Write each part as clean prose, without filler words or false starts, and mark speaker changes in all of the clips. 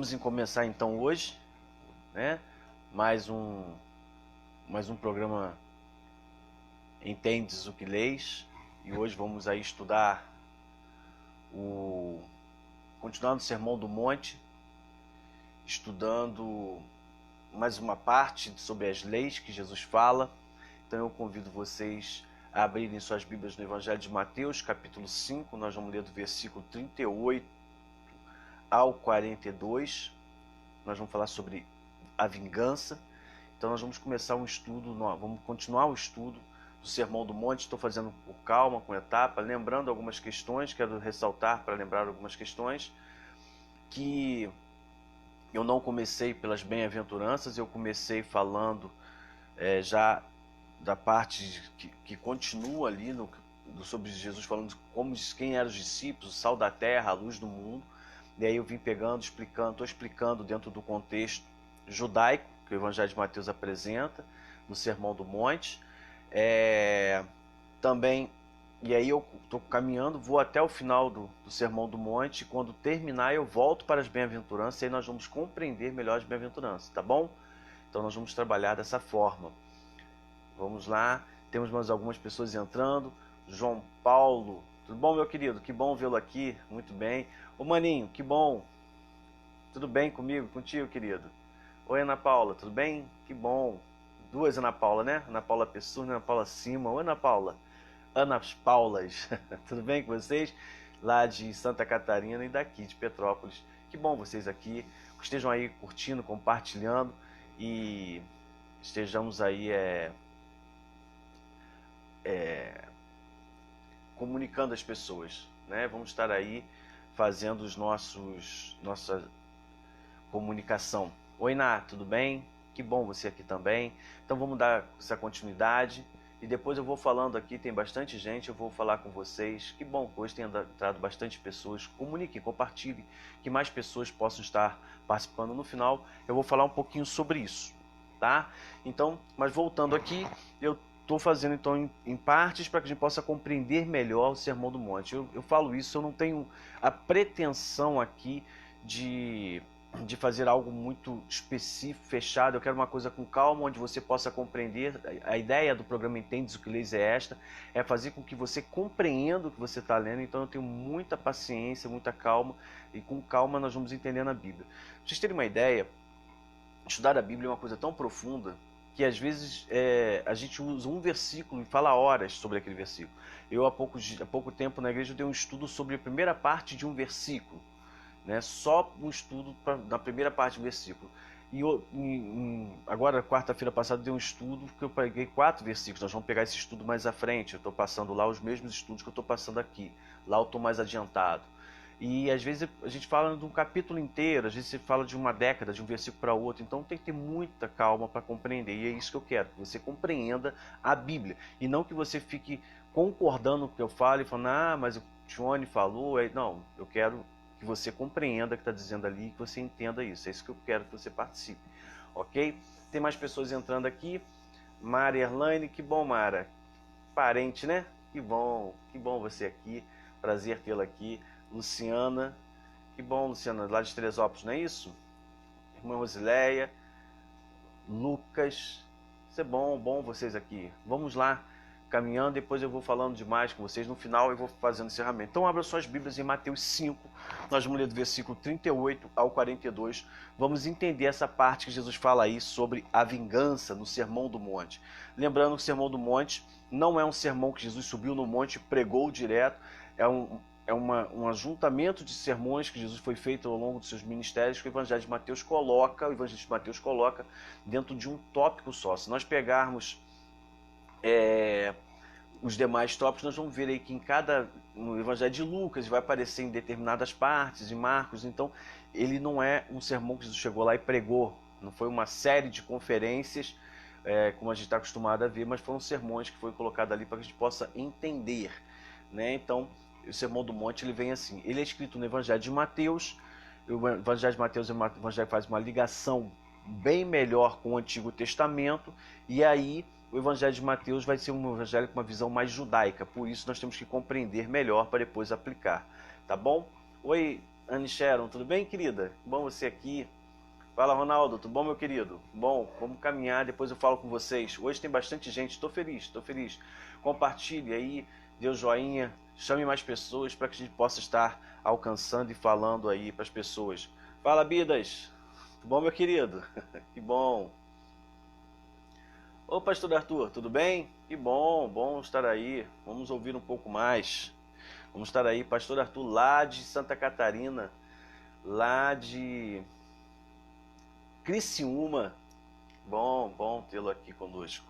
Speaker 1: Vamos começar então hoje, né? Mais um programa Entendes o que Leis. E hoje vamos aí estudar continuando o Sermão do Monte, estudando mais uma parte sobre as leis que Jesus fala. Então eu convido vocês a abrirem suas Bíblias no Evangelho de Mateus, capítulo 5. Nós vamos ler do versículo 38 ao 42. Nós vamos falar sobre a vingança. Então nós vamos começar um estudo, vamos continuar o estudo do Sermão do Monte. Estou fazendo por calma, com etapa, lembrando algumas questões, quero ressaltar para lembrar algumas questões, que eu não comecei pelas bem-aventuranças, eu comecei falando já da parte que continua ali, sobre Jesus falando quem eram os discípulos, o sal da terra, a luz do mundo. E aí eu vim pegando, estou explicando dentro do contexto judaico, que o Evangelho de Mateus apresenta, no Sermão do Monte. Também, e aí eu estou caminhando, vou até o final do Sermão do Monte, e quando terminar eu volto para as bem-aventuranças, e aí nós vamos compreender melhor as bem-aventuranças, tá bom? Então nós vamos trabalhar dessa forma. Vamos lá, temos mais algumas pessoas entrando. João Paulo, tudo bom, meu querido? Que bom vê-lo aqui, muito bem. Ô Maninho, que bom. Tudo bem comigo, contigo, querido? Oi, Ana Paula, tudo bem? Que bom. Duas Ana Paula, né? Ana Paula Pessoa, Ana Paula Cima. Oi, Ana Paula. Anas Paulas, tudo bem com vocês? Lá de Santa Catarina e daqui de Petrópolis. Que bom vocês aqui. Estejam aí curtindo, compartilhando e estejamos aí comunicando as pessoas, né? Vamos estar aí fazendo nossa comunicação. Oi, Ná, tudo bem? Que bom você aqui também. Então vamos dar essa continuidade e depois eu vou falando aqui, tem bastante gente, eu vou falar com vocês. Que bom que hoje tenha entrado bastante pessoas. Comuniquem, compartilhem, que mais pessoas possam estar participando. No final eu vou falar um pouquinho sobre isso, tá? Então, mas voltando aqui, eu estou fazendo então em partes para que a gente possa compreender melhor o Sermão do Monte. Eu falo isso, eu não tenho a pretensão aqui de fazer algo muito específico, fechado. Eu quero uma coisa com calma, onde você possa compreender. A ideia do programa Entendes o que Leis é esta, é fazer com que você compreenda o que você está lendo. Então eu tenho muita paciência, muita calma, e com calma nós vamos entendendo a Bíblia. Pra vocês terem uma ideia, estudar a Bíblia é uma coisa tão profunda que às vezes a gente usa um versículo e fala horas sobre aquele versículo. Eu há pouco tempo na igreja eu dei um estudo sobre a primeira parte de um versículo, né? Só um estudo da primeira parte do versículo. E agora, quarta-feira passada, dei um estudo que eu peguei 4 versículos. Nós vamos pegar esse estudo mais à frente. Eu estou passando lá os mesmos estudos que eu estou passando aqui. Lá eu estou mais adiantado. E às vezes a gente fala de um capítulo inteiro, às vezes você fala de uma década, de um versículo para outro. Então tem que ter muita calma para compreender. E é isso que eu quero, que você compreenda a Bíblia. E não que você fique concordando com o que eu falo e falando, mas o Johnny falou. Não, eu quero que você compreenda o que está dizendo ali, que você entenda isso. É isso que eu quero que você participe, ok? Tem mais pessoas entrando aqui. Mara Erlaine, que bom, Mara. Parente, né? Que bom você aqui. Prazer tê-la aqui. Luciana, que bom, Luciana, lá de Teresópolis, não é isso? Irmã Rosileia, Lucas, isso é bom vocês aqui. Vamos lá, caminhando, depois eu vou falando demais com vocês, no final eu vou fazendo encerramento. Então abra suas Bíblias em Mateus 5, nós vamos ler do versículo 38 ao 42, vamos entender essa parte que Jesus fala aí sobre a vingança no Sermão do Monte. Lembrando que o Sermão do Monte não é um sermão que Jesus subiu no monte e pregou direto, é um ajuntamento de sermões que Jesus foi feito ao longo dos seus ministérios, que o Evangelho de Mateus coloca dentro de um tópico só. Se nós pegarmos os demais tópicos, nós vamos ver aí que no Evangelho de Lucas vai aparecer em determinadas partes, em Marcos. Então ele não é um sermão que Jesus chegou lá e pregou, não foi uma série de conferências como a gente está acostumado a ver, mas foram sermões que foi colocado ali para que a gente possa entender, né? Então o Sermão do Monte ele vem assim, ele é escrito no Evangelho de Mateus. O Evangelho de Mateus é um evangelho que faz uma ligação bem melhor com o Antigo Testamento, e aí o Evangelho de Mateus vai ser um evangelho com uma visão mais judaica, por isso nós temos que compreender melhor para depois aplicar, tá bom? Oi, Anne Sharon, tudo bem, querida? Bom você aqui. Fala, Ronaldo, tudo bom, meu querido? Bom, vamos caminhar, depois eu falo com vocês. Hoje tem bastante gente, estou feliz, estou feliz. Compartilhe aí, dê o joinha, chame mais pessoas para que a gente possa estar alcançando e falando aí para as pessoas. Fala, Bidas, tudo bom, meu querido? Que bom. Ô, pastor Arthur, tudo bem? Que bom, bom estar aí. Vamos ouvir um pouco mais. Vamos estar aí, pastor Arthur, lá de Santa Catarina, lá de Criciúma. Bom, bom tê-lo aqui conosco.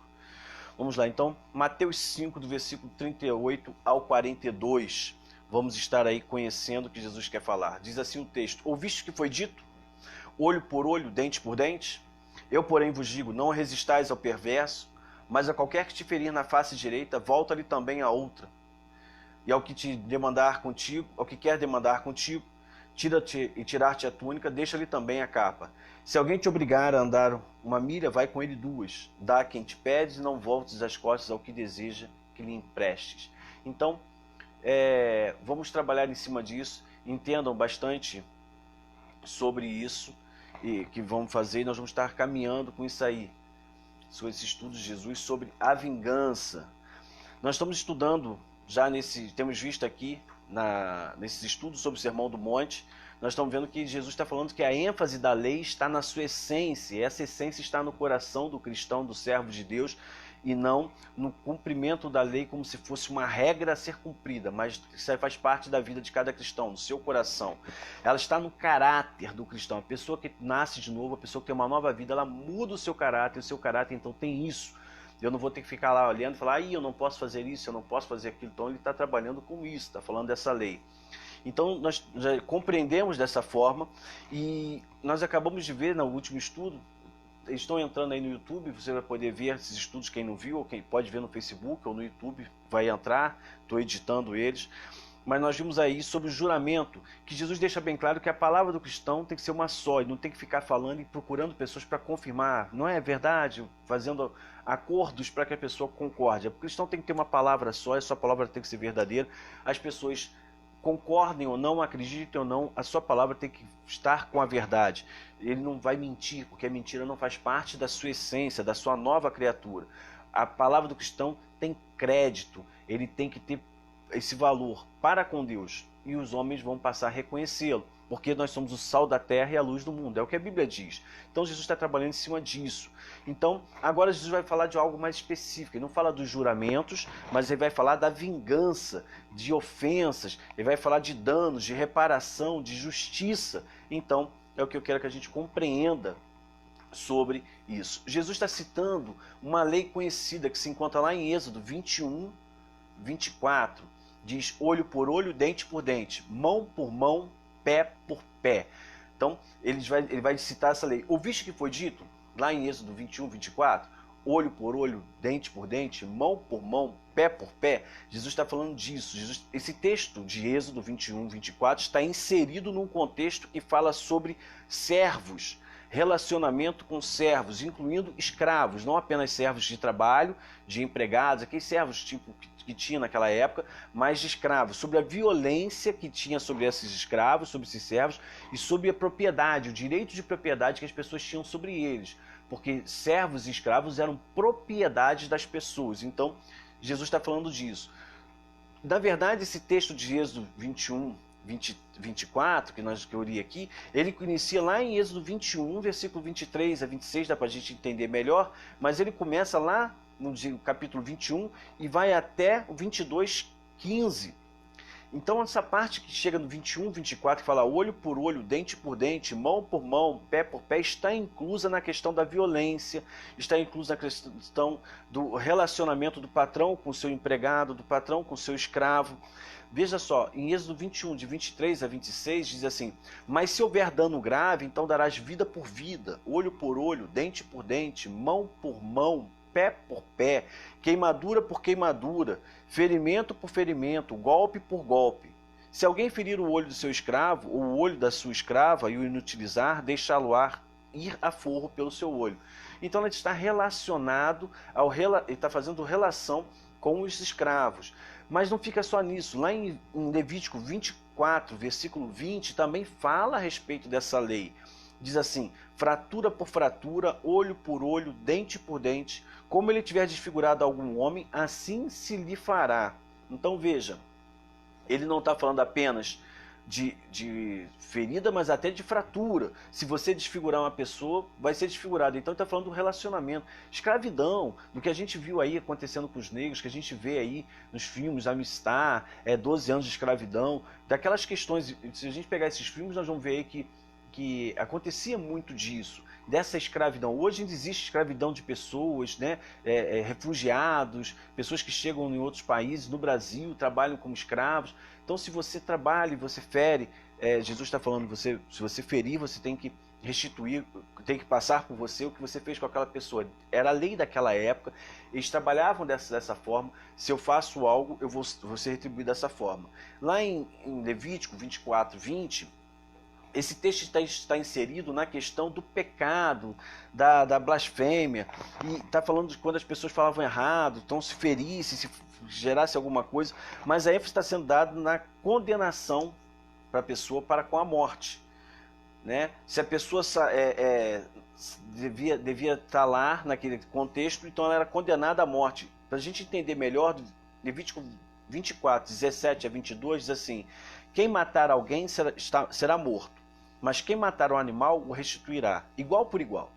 Speaker 1: Vamos lá, então, Mateus 5, do versículo 38 ao 42. Vamos estar aí conhecendo o que Jesus quer falar. Diz assim o texto: Ouviste o que foi dito? Olho por olho, dente por dente? Eu, porém, vos digo, não resistais ao perverso, mas a qualquer que te ferir na face direita, volta-lhe também a outra. E ao que te demandar contigo, ao que quer demandar contigo, tira-te e tirar-te a túnica, deixa-lhe também a capa. Se alguém te obrigar a andar uma milha, vai com ele duas. Dá a quem te pede e não voltes as costas ao que deseja que lhe emprestes. Então, vamos trabalhar em cima disso. Entendam bastante sobre isso e que vamos fazer, e nós vamos estar caminhando com isso aí, sobre esse estudo de Jesus sobre a vingança. Nós estamos estudando já temos visto aqui nesses estudos sobre o Sermão do Monte, nós estamos vendo que Jesus está falando que a ênfase da lei está na sua essência, e essa essência está no coração do cristão, do servo de Deus, e não no cumprimento da lei como se fosse uma regra a ser cumprida, mas isso faz parte da vida de cada cristão, no seu coração. Ela está no caráter do cristão. A pessoa que nasce de novo, a pessoa que tem uma nova vida, ela muda o seu caráter então tem isso. Eu não vou ter que ficar lá olhando e falar, eu não posso fazer isso, eu não posso fazer aquilo. Então ele está trabalhando com isso, está falando dessa lei. Então nós já compreendemos dessa forma e nós acabamos de ver no último estudo, eles estão entrando aí no YouTube, você vai poder ver esses estudos, quem não viu, ou quem pode ver no Facebook ou no YouTube, vai entrar, estou editando eles. Mas nós vimos aí sobre o juramento, que Jesus deixa bem claro que a palavra do cristão tem que ser uma só, e não tem que ficar falando e procurando pessoas para confirmar, não é verdade? Fazendo acordos para que a pessoa concorde. O cristão tem que ter uma palavra só, e a sua palavra tem que ser verdadeira. As pessoas concordem ou não, acreditem ou não, a sua palavra tem que estar com a verdade. Ele não vai mentir, porque a mentira não faz parte da sua essência, da sua nova criatura. A palavra do cristão tem crédito, ele tem que ter esse valor para com Deus, e os homens vão passar a reconhecê-lo, porque nós somos o sal da terra e a luz do mundo, é o que a Bíblia diz. Então Jesus está trabalhando em cima disso. Então agora Jesus vai falar de algo mais específico, ele não fala dos juramentos, mas ele vai falar da vingança, de ofensas, ele vai falar de danos, de reparação, de justiça. Então é o que eu quero que a gente compreenda sobre isso. Jesus está citando uma lei conhecida que se encontra lá em Êxodo 21, 24, diz olho por olho, dente por dente, mão por mão, pé por pé. Então ele vai citar essa lei. Ouviste que foi dito lá em Êxodo 21, 24? Olho por olho, dente por dente, mão por mão, pé por pé. Jesus está falando disso. Esse texto de Êxodo 21, 24 está inserido num contexto que fala sobre servos, relacionamento com servos, incluindo escravos, não apenas servos de trabalho, de empregados, aqueles servos tipo que tinha naquela época, mas de escravos, sobre a violência que tinha sobre esses escravos, sobre esses servos, e sobre a propriedade, o direito de propriedade que as pessoas tinham sobre eles, porque servos e escravos eram propriedades das pessoas. Então Jesus está falando disso. Na verdade, esse texto de Êxodo 21, 24, que eu li aqui, ele inicia lá em Êxodo 21, versículo 23 a 26, dá para a gente entender melhor, mas ele começa lá no capítulo 21 e vai até o 22, 15. Então essa parte que chega no 21, 24, que fala olho por olho, dente por dente, mão por mão, pé por pé, está inclusa na questão da violência, está inclusa na questão do relacionamento do patrão com o seu empregado, do patrão com o seu escravo. Veja só, em Êxodo 21, de 23 a 26, diz assim: mas se houver dano grave, então darás vida por vida, olho por olho, dente por dente, mão por mão, pé por pé, queimadura por queimadura, ferimento por ferimento, golpe por golpe. Se alguém ferir o olho do seu escravo, ou o olho da sua escrava, e o inutilizar, deixá-lo ir a forro pelo seu olho. Então ele está relacionado ele está fazendo relação com os escravos. Mas não fica só nisso. Lá em Levítico 4, versículo 20, também fala a respeito dessa lei. Diz assim: fratura por fratura, olho por olho, dente por dente, como ele tiver desfigurado algum homem, assim se lhe fará. Então veja, ele não está falando apenas de ferida, mas até de fratura. Se você desfigurar uma pessoa, vai ser desfigurado. Então ele está falando do relacionamento. Escravidão, do que a gente viu aí acontecendo com os negros, que a gente vê aí nos filmes, Amistar, 12 anos de escravidão, daquelas questões. Se a gente pegar esses filmes, nós vamos ver aí que acontecia muito disso, dessa escravidão. Hoje ainda existe escravidão de pessoas, né? Refugiados, pessoas que chegam em outros países, no Brasil, trabalham como escravos. Então, se você trabalha e você fere, Jesus está falando, se você ferir, você tem que restituir, tem que passar por você o que você fez com aquela pessoa. Era a lei daquela época, eles trabalhavam dessa forma. Se eu faço algo, eu vou ser retribuído dessa forma. Lá em Levítico 24, 20, esse texto está inserido na questão do pecado, da blasfêmia, e está falando de quando as pessoas falavam errado, então se ferisse, se gerasse alguma coisa, mas a ênfase está sendo dada na condenação para a pessoa para com a morte, né? Se a pessoa devia estar lá naquele contexto, então ela era condenada à morte. Para a gente entender melhor, Levítico 24, 17 a 22 diz assim: quem matar alguém será morto, mas quem matar um animal o restituirá, igual por igual.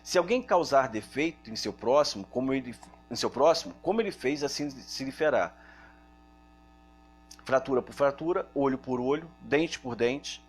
Speaker 1: Se alguém causar defeito em seu próximo, como ele fez, assim se lhe fará. Fratura por fratura, olho por olho, dente por dente.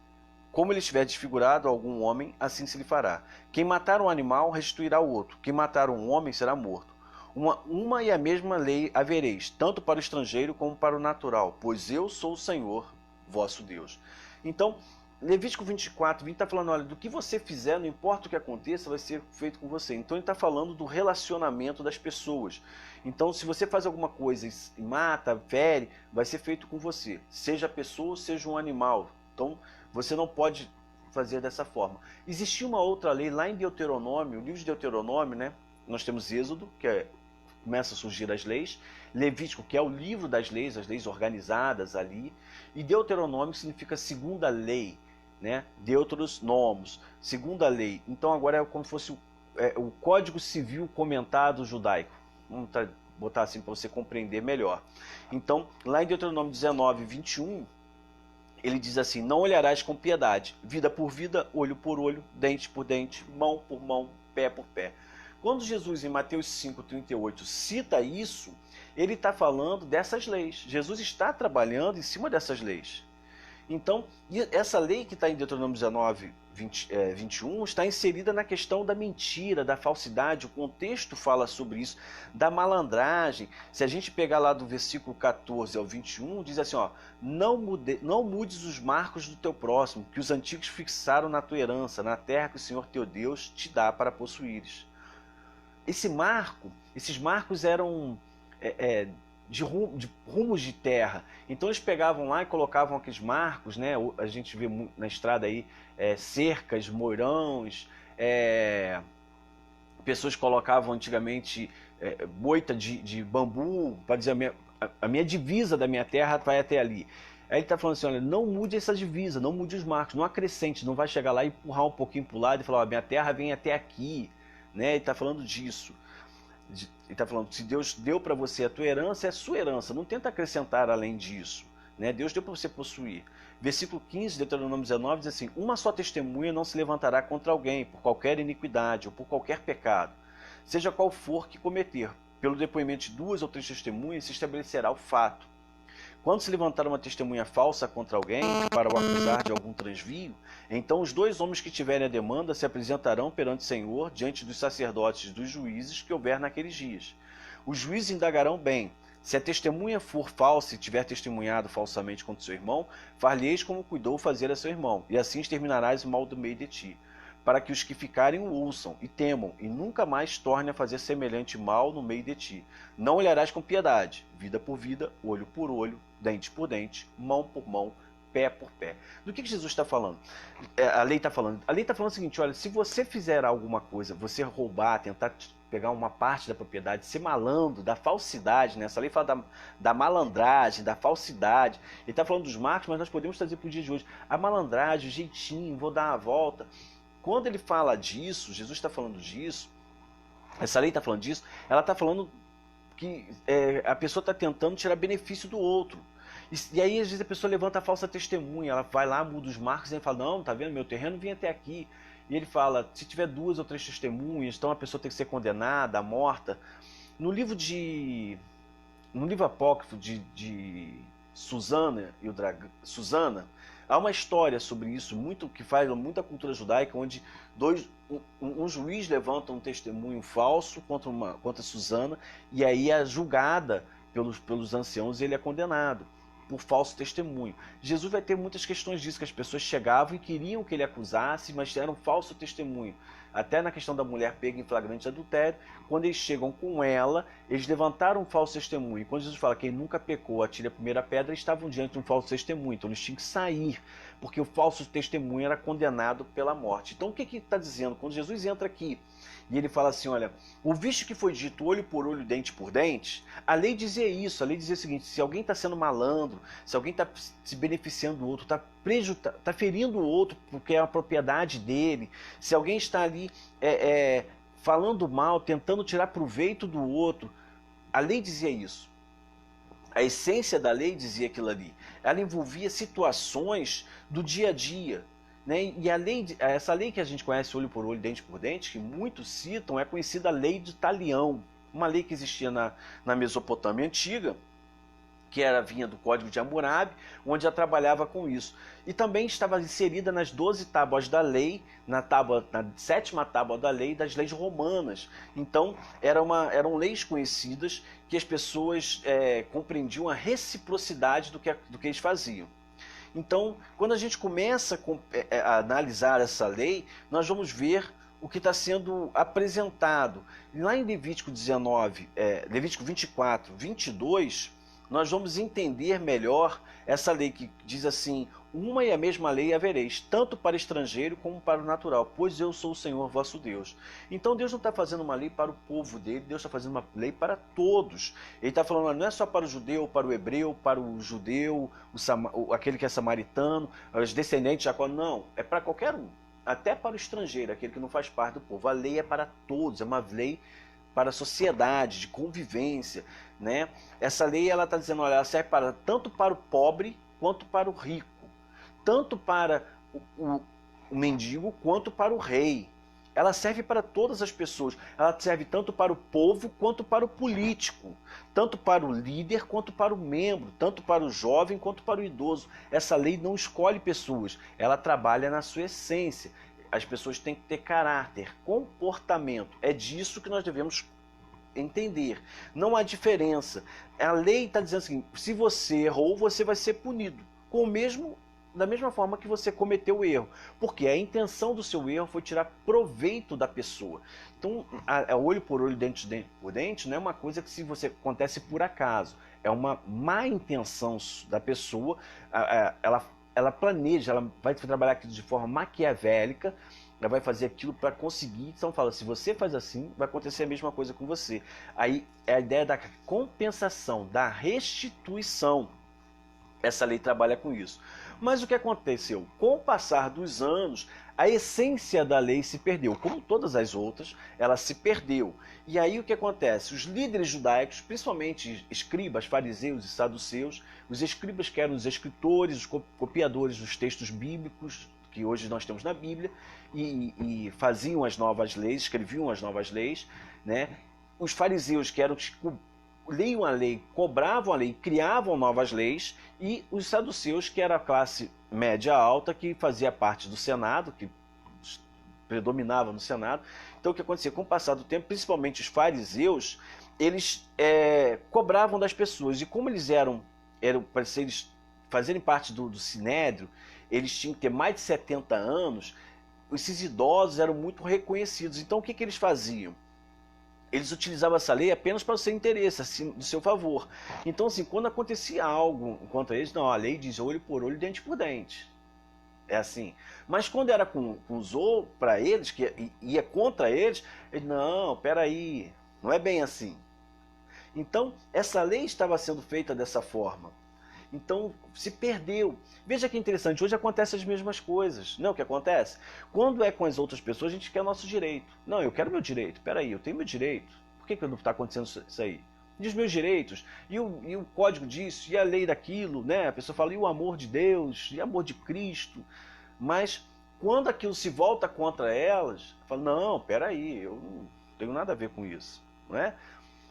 Speaker 1: Como ele estiver desfigurado algum homem, assim se lhe fará. Quem matar um animal restituirá o outro. Quem matar um homem será morto. Uma e a mesma lei havereis, tanto para o estrangeiro como para o natural, pois eu sou o Senhor, vosso Deus. Então, Levítico 24, 20 está falando, olha, do que você fizer, não importa o que aconteça, vai ser feito com você. Então ele está falando do relacionamento das pessoas. Então, se você faz alguma coisa e mata, fere, vai ser feito com você. Seja a pessoa, seja um animal. Então, você não pode fazer dessa forma. Existia uma outra lei lá em Deuteronômio, o livro de Deuteronômio, né? Nós temos Êxodo, começa a surgir as leis, Levítico, que é o livro das leis, as leis organizadas ali, e Deuteronômio significa segunda lei, né? Deuteros nomos, segunda lei. Então agora é como se fosse o Código Civil comentado judaico. Vamos botar assim para você compreender melhor. Então, lá em Deuteronômio 19, 21, ele diz assim: não olharás com piedade, vida por vida, olho por olho, dente por dente, mão por mão, pé por pé. Quando Jesus, em Mateus 5,38, cita isso, ele está falando dessas leis. Jesus está trabalhando em cima dessas leis. Então, essa lei que está em Deuteronômio 19, 21, está inserida na questão da mentira, da falsidade. O contexto fala sobre isso, da malandragem. Se a gente pegar lá do versículo 14 ao 21, diz assim, ó: não mudes os marcos do teu próximo, que os antigos fixaram na tua herança, na terra que o Senhor teu Deus te dá para possuíres. Esses marcos eram de rumos de terra. Então eles pegavam lá e colocavam aqueles marcos, né? A gente vê na estrada aí cercas, moirões, pessoas colocavam antigamente boita de bambu para dizer a minha divisa da minha terra vai até ali. Aí ele está falando assim, olha, não mude essa divisa, não mude os marcos, não acrescente, não vai chegar lá e empurrar um pouquinho para o lado e falar, minha terra vem até aqui, né? Ele está falando disso. Ele está falando, se Deus deu para você a tua herança, é a sua herança, não tenta acrescentar além disso, né? Deus deu para você possuir. Versículo 15, Deuteronômio 19, diz assim: uma só testemunha não se levantará contra alguém por qualquer iniquidade ou por qualquer pecado, seja qual for que cometer. Pelo depoimento de 2 ou 3 testemunhas se estabelecerá o fato. Quando se levantar uma testemunha falsa contra alguém para o acusar de algum transvio, então os 2 homens que tiverem a demanda se apresentarão perante o Senhor diante dos sacerdotes e dos juízes que houver naqueles dias. Os juízes indagarão bem. Se a testemunha for falsa e tiver testemunhado falsamente contra seu irmão, far-lhe-eis como cuidou fazer a seu irmão, e assim exterminarás o mal do meio de ti, para que os que ficarem o ouçam e temam, e nunca mais torne a fazer semelhante mal no meio de ti. Não olharás com piedade, vida por vida, olho por olho, dente por dente, mão por mão, pé por pé. Do que Jesus está falando? A lei está falando. A lei está falando o seguinte, olha, se você fizer alguma coisa, você roubar, tentar pegar uma parte da propriedade, ser malandro, da falsidade, né? Essa lei fala da malandragem, da falsidade. Ele está falando dos marcos, mas nós podemos trazer para o dia de hoje. A malandragem, o jeitinho, vou dar uma volta. Quando ele fala disso, Jesus está falando disso, essa lei está falando disso, ela está falando que a pessoa está tentando tirar benefício do outro. E aí, às vezes, a pessoa levanta a falsa testemunha, ela vai lá, muda os marcos e fala, não, tá vendo, meu terreno vinha até aqui. E ele fala, se tiver 2 ou 3 testemunhas, então a pessoa tem que ser condenada, morta. No livro apócrifo de Susana e o Dragão, Susana, há uma história sobre isso, que faz muita cultura judaica, onde um juiz levanta um testemunho falso contra Susana, e aí é julgada pelos anciãos e ele é condenado por falso testemunho. Jesus vai ter muitas questões disso, que as pessoas chegavam e queriam que ele acusasse, mas era um falso testemunho. Até na questão da mulher pega em flagrante adultério, quando eles chegam com ela, eles levantaram um falso testemunho. E quando Jesus fala quem nunca pecou, atire a primeira pedra, eles estavam diante de um falso testemunho. Então eles tinham que sair, porque o falso testemunho era condenado pela morte. Então o que está dizendo? Quando Jesus entra aqui e ele fala assim, olha, ouviste que foi dito olho por olho, dente por dente? A lei dizia isso, a lei dizia o seguinte, se alguém está sendo malandro, se alguém está se beneficiando do outro, está ferindo o outro porque é a propriedade dele, se alguém está ali falando mal, tentando tirar proveito do outro, a lei dizia isso. A essência da lei dizia aquilo ali. Ela envolvia situações do dia a dia. Né? E essa lei que a gente conhece olho por olho, dente por dente, que muitos citam, é conhecida a lei de Talião, uma lei que existia na Mesopotâmia antiga, que vinha do Código de Hammurabi, onde já trabalhava com isso. E também estava inserida nas 12 tábuas da lei, na 7ª tábua da lei, das leis romanas. Então, eram leis conhecidas que as pessoas compreendiam a reciprocidade do que eles faziam. Então, quando a gente começa a analisar essa lei, nós vamos ver o que está sendo apresentado. Lá em Levítico 24, 22, nós vamos entender melhor essa lei que diz assim, uma e a mesma lei havereis, tanto para estrangeiro como para o natural, pois eu sou o Senhor vosso Deus. Então Deus não está fazendo uma lei para o povo dele, Deus está fazendo uma lei para todos. Ele está falando, não é só para o judeu, para o hebreu, para o judeu, aquele que é samaritano, os descendentes de Jacó, não, é para qualquer um, até para o estrangeiro, aquele que não faz parte do povo. A lei é para todos, é uma lei para a sociedade, de convivência, né? Essa lei ela está dizendo, olha, ela serve tanto para o pobre quanto para o rico, tanto para o mendigo quanto para o rei. Ela serve para todas as pessoas, ela serve tanto para o povo quanto para o político, tanto para o líder quanto para o membro, tanto para o jovem quanto para o idoso. Essa lei não escolhe pessoas, ela trabalha na sua essência. As pessoas têm que ter caráter, comportamento. É disso que nós devemos entender. Não há diferença. A lei está dizendo assim, se você errou, você vai ser punido. Da mesma forma que você cometeu o erro. Porque a intenção do seu erro foi tirar proveito da pessoa. Então, olho por olho, dente por dente, não é uma coisa que você acontece por acaso. É uma má intenção da pessoa. Ela planeja, ela vai trabalhar aquilo de forma maquiavélica, ela vai fazer aquilo para conseguir. Então fala, se você faz assim, vai acontecer a mesma coisa com você. Aí é a ideia da compensação, da restituição. Essa lei trabalha com isso. Mas o que aconteceu? Com o passar dos anos, a essência da lei se perdeu. Como todas as outras, ela se perdeu. E aí o que acontece? Os líderes judaicos, principalmente escribas, fariseus e saduceus, os escribas que eram os escritores, os copiadores dos textos bíblicos, que hoje nós temos na Bíblia, e faziam as novas leis, escreviam as novas leis, né? Os fariseus, que eram liam a lei, cobravam a lei, criavam novas leis, e os saduceus, que era a classe média alta, que fazia parte do Senado, que predominava no Senado. Então o que acontecia? Com o passar do tempo, principalmente os fariseus, eles cobravam das pessoas, e como eles para eles fazerem parte do Sinédrio, eles tinham que ter mais de 70 anos, esses idosos eram muito reconhecidos. Então o que eles faziam? Eles utilizavam essa lei apenas para o seu interesse, assim, do seu favor. Então, assim, quando acontecia algo contra eles, não, a lei diz olho por olho, dente por dente. É assim. Mas quando era com os outros, para eles, que ia contra eles, ele, não, peraí, não é bem assim. Então, essa lei estava sendo feita dessa forma. Então, se perdeu. Veja que interessante, hoje acontecem as mesmas coisas. Não é o que acontece? Quando é com as outras pessoas, a gente quer nosso direito. Não, eu quero meu direito. Peraí, eu tenho meu direito. Por que não está acontecendo isso aí? E os meus direitos? E o código disso? E a lei daquilo? Né? A pessoa fala, e o amor de Deus? E o amor de Cristo? Mas quando aquilo se volta contra elas, fala, não, peraí, eu não tenho nada a ver com isso. Não é?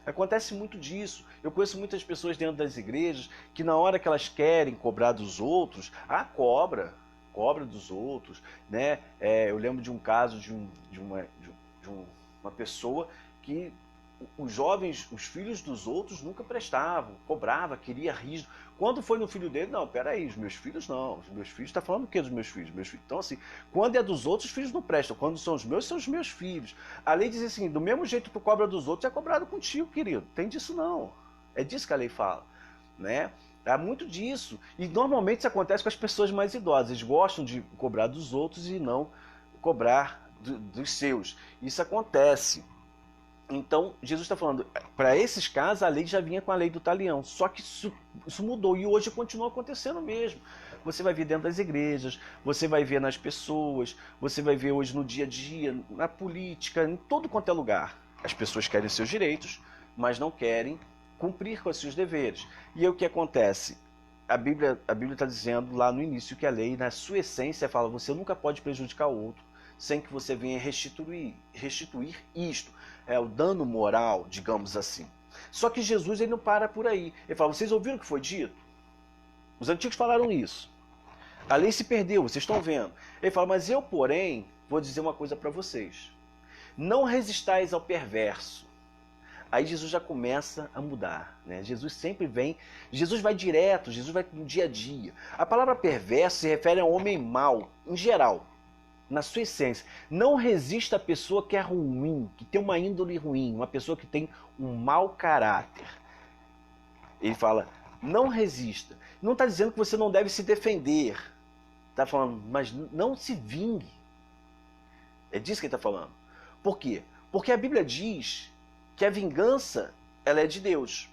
Speaker 1: Acontece muito disso. Eu conheço muitas pessoas dentro das igrejas que na hora que elas querem cobrar dos outros, cobra dos outros, né? Eu lembro de um caso de uma pessoa que os jovens, os filhos dos outros nunca prestavam, cobrava, queria rígido. Quando foi no filho dele, não, peraí, os meus filhos não. Os meus filhos, está falando o que dos meus filhos? Meus filhos? Então, assim, quando é dos outros, os filhos não prestam. Quando são os meus filhos. A lei diz assim, do mesmo jeito que tu cobra dos outros, é cobrado contigo, querido. Tem disso não. É disso que a lei fala, né? Há muito disso. E normalmente isso acontece com as pessoas mais idosas. Eles gostam de cobrar dos outros e não cobrar dos seus. Isso acontece. Então, Jesus está falando, para esses casos, a lei já vinha com a lei do talião. Só que isso mudou e hoje continua acontecendo mesmo. Você vai ver dentro das igrejas, você vai ver nas pessoas, você vai ver hoje no dia a dia, na política, em todo quanto é lugar. As pessoas querem seus direitos, mas não querem cumprir com os seus deveres. E aí o que acontece? A Bíblia está dizendo lá no início que a lei, na sua essência, fala você nunca pode prejudicar o outro sem que você venha restituir isto. É o dano moral, digamos assim. Só que Jesus ele não para por aí. Ele fala, vocês ouviram o que foi dito? Os antigos falaram isso. A lei se perdeu, vocês estão vendo. Ele fala, mas eu, porém, vou dizer uma coisa para vocês. Não resistais ao perverso. Aí Jesus já começa a mudar, né? Jesus sempre vem, Jesus vai direto, Jesus vai no dia a dia. A palavra perverso se refere a um homem mau, em geral, na sua essência. Não resista à pessoa que é ruim, que tem uma índole ruim, uma pessoa que tem um mau caráter. Ele fala, não resista. Não está dizendo que você não deve se defender. Está falando, mas não se vingue. É disso que ele está falando. Por quê? Porque a Bíblia diz que a vingança ela é de Deus.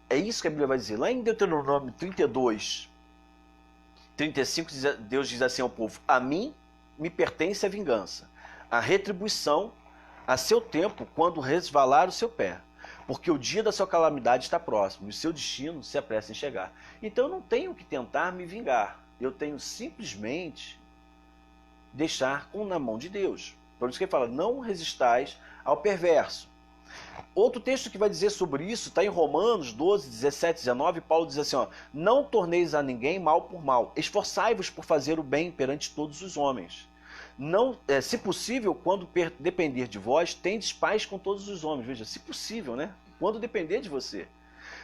Speaker 1: É isso que a Bíblia vai dizer. Lá em Deuteronômio 32, 35, Deus diz assim ao povo, a mim me pertence a vingança, a retribuição a seu tempo quando resvalar o seu pé, porque o dia da sua calamidade está próximo e o seu destino se apressa em chegar. Então eu não tenho que tentar me vingar, eu tenho simplesmente deixar na mão de Deus. Por isso que ele fala, não resistais ao perverso. Outro texto que vai dizer sobre isso está em Romanos 12, 17, 19. Paulo diz assim, ó, não torneis a ninguém mal por mal, esforçai-vos por fazer o bem perante todos os homens. Não, se possível, quando depender de vós, tendes paz com todos os homens. Veja, se possível, né? Quando depender de você.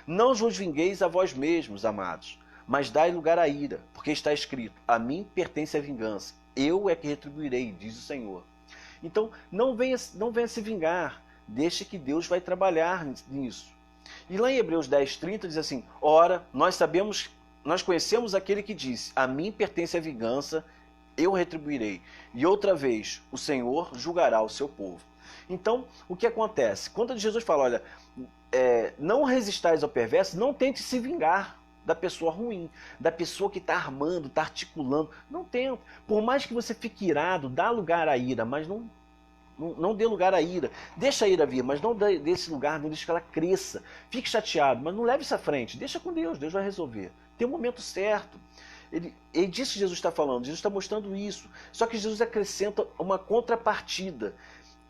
Speaker 1: Não vos vingueis a vós mesmos, amados, mas dai lugar à ira, porque está escrito, a mim pertence a vingança, eu é que retribuirei, diz o Senhor. Então, não venha se vingar, deixe que Deus vai trabalhar nisso. E lá em Hebreus 10, 30 diz assim, ora, nós conhecemos aquele que disse, a mim pertence a vingança, eu retribuirei. E outra vez, o Senhor julgará o seu povo. Então, o que acontece? Quando Jesus fala, olha, não resistais ao perverso, não tente se vingar da pessoa ruim, da pessoa que está armando, está articulando. Não tenta. Por mais que você fique irado, dá lugar à ira, mas não dê lugar à ira. Deixa a ira vir, mas não dê esse lugar, não deixe que ela cresça. Fique chateado, mas não leve isso à frente. Deixa com Deus, Deus vai resolver. Tem um momento certo. Ele disso que Jesus está falando, Jesus está mostrando isso. Só que Jesus acrescenta uma contrapartida.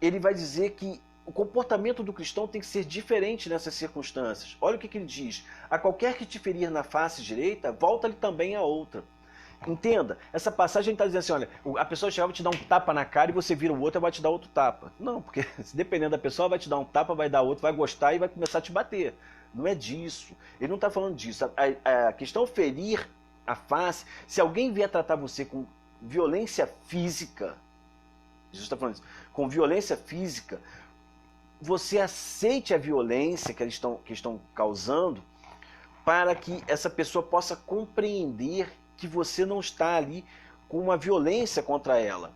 Speaker 1: Ele vai dizer que o comportamento do cristão tem que ser diferente nessas circunstâncias. Olha o que ele diz. A qualquer que te ferir na face direita, volta-lhe também a outra. Entenda, essa passagem está dizendo assim, olha, a pessoa chegava a te dar um tapa na cara e você vira o outro e vai te dar outro tapa. Não, porque dependendo da pessoa, vai te dar um tapa, vai dar outro, vai gostar e vai começar a te bater. Não é disso. Ele não está falando disso. A questão é ferir a face. Se alguém vier tratar você com violência física, Jesus está falando isso, com violência física, você aceite a violência que eles estão causando para que essa pessoa possa compreender que você não está ali com uma violência contra ela.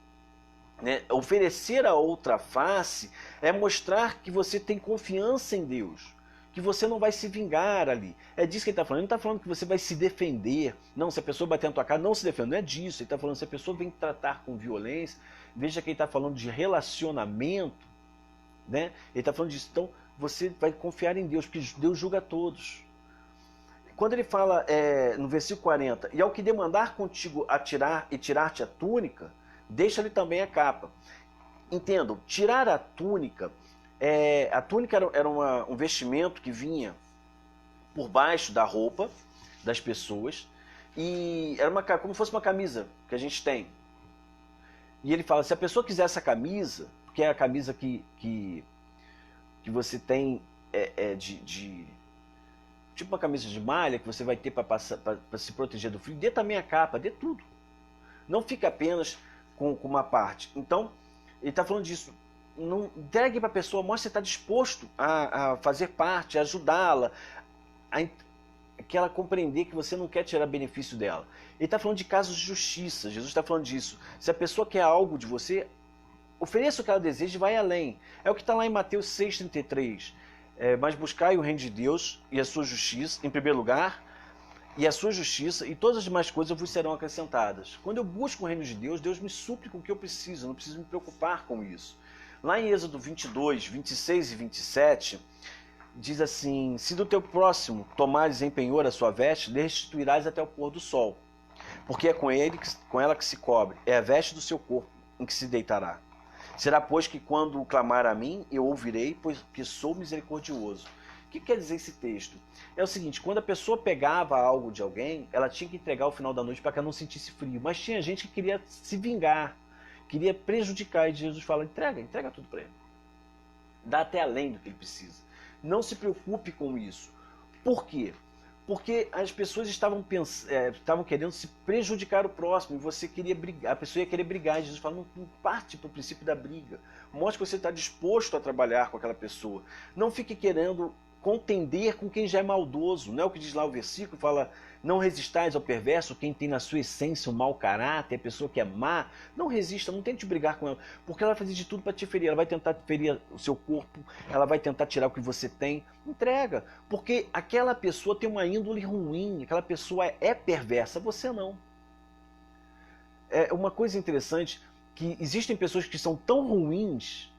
Speaker 1: Né? Oferecer a outra face é mostrar que você tem confiança em Deus, que você não vai se vingar ali. É disso que ele está falando. Ele não está falando que você vai se defender. Não, se a pessoa bater na tua cara, não se defenda. Não é disso. Ele está falando se a pessoa vem tratar com violência. Veja que ele está falando de relacionamento. Né? Ele está falando disso. Então, você vai confiar em Deus, porque Deus julga a todos. Quando ele fala no versículo 40, e ao que demandar contigo atirar e tirar-te a túnica, deixa-lhe também a capa. Entendam, tirar a túnica era um vestimento que vinha por baixo da roupa das pessoas, e era como se fosse uma camisa que a gente tem. E ele fala, se a pessoa quiser essa camisa, porque é a camisa que você tem tipo uma camisa de malha que você vai ter para se proteger do frio, dê também a capa, dê tudo. Não fica apenas com uma parte. Então, ele está falando disso. Não entregue para a pessoa, mostre que você está disposto a fazer parte, a ajudá-la, que ela compreender que você não quer tirar benefício dela. Ele está falando de casos de justiça. Jesus está falando disso. Se a pessoa quer algo de você, ofereça o que ela deseja e vai além. É o que está lá em Mateus 6,33. Mas buscai o reino de Deus e a sua justiça, em primeiro lugar, e a sua justiça, e todas as demais coisas vos serão acrescentadas. Quando eu busco o reino de Deus, Deus me supre com o que eu preciso, eu não preciso me preocupar com isso. Lá em Êxodo 22, 26 e 27, diz assim, se do teu próximo tomares em penhor a sua veste, lhe restituirás até o pôr do sol, porque é com ela que se cobre, é a veste do seu corpo em que se deitará. Será, pois, que quando clamar a mim, eu ouvirei, pois que sou misericordioso. O que quer dizer esse texto? É o seguinte, quando a pessoa pegava algo de alguém, ela tinha que entregar ao final da noite para que ela não sentisse frio. Mas tinha gente que queria se vingar, queria prejudicar, e Jesus fala, entrega tudo para ele. Dá até além do que ele precisa. Não se preocupe com isso. Por quê? Porque as pessoas estavam querendo se prejudicar o próximo, e você queria brigar, a pessoa ia querer brigar, e Jesus fala, não parte para o princípio da briga. Mostre que você está disposto a trabalhar com aquela pessoa. Não fique querendo contender com quem já é maldoso. Não é o que diz lá o versículo, fala, não resistais ao perverso, quem tem na sua essência um mau caráter, a pessoa que é má, não resista, não tente brigar com ela, porque ela vai fazer de tudo para te ferir, ela vai tentar ferir o seu corpo, ela vai tentar tirar o que você tem, entrega, porque aquela pessoa tem uma índole ruim, aquela pessoa é perversa, você não. É uma coisa interessante, que existem pessoas que são tão ruins,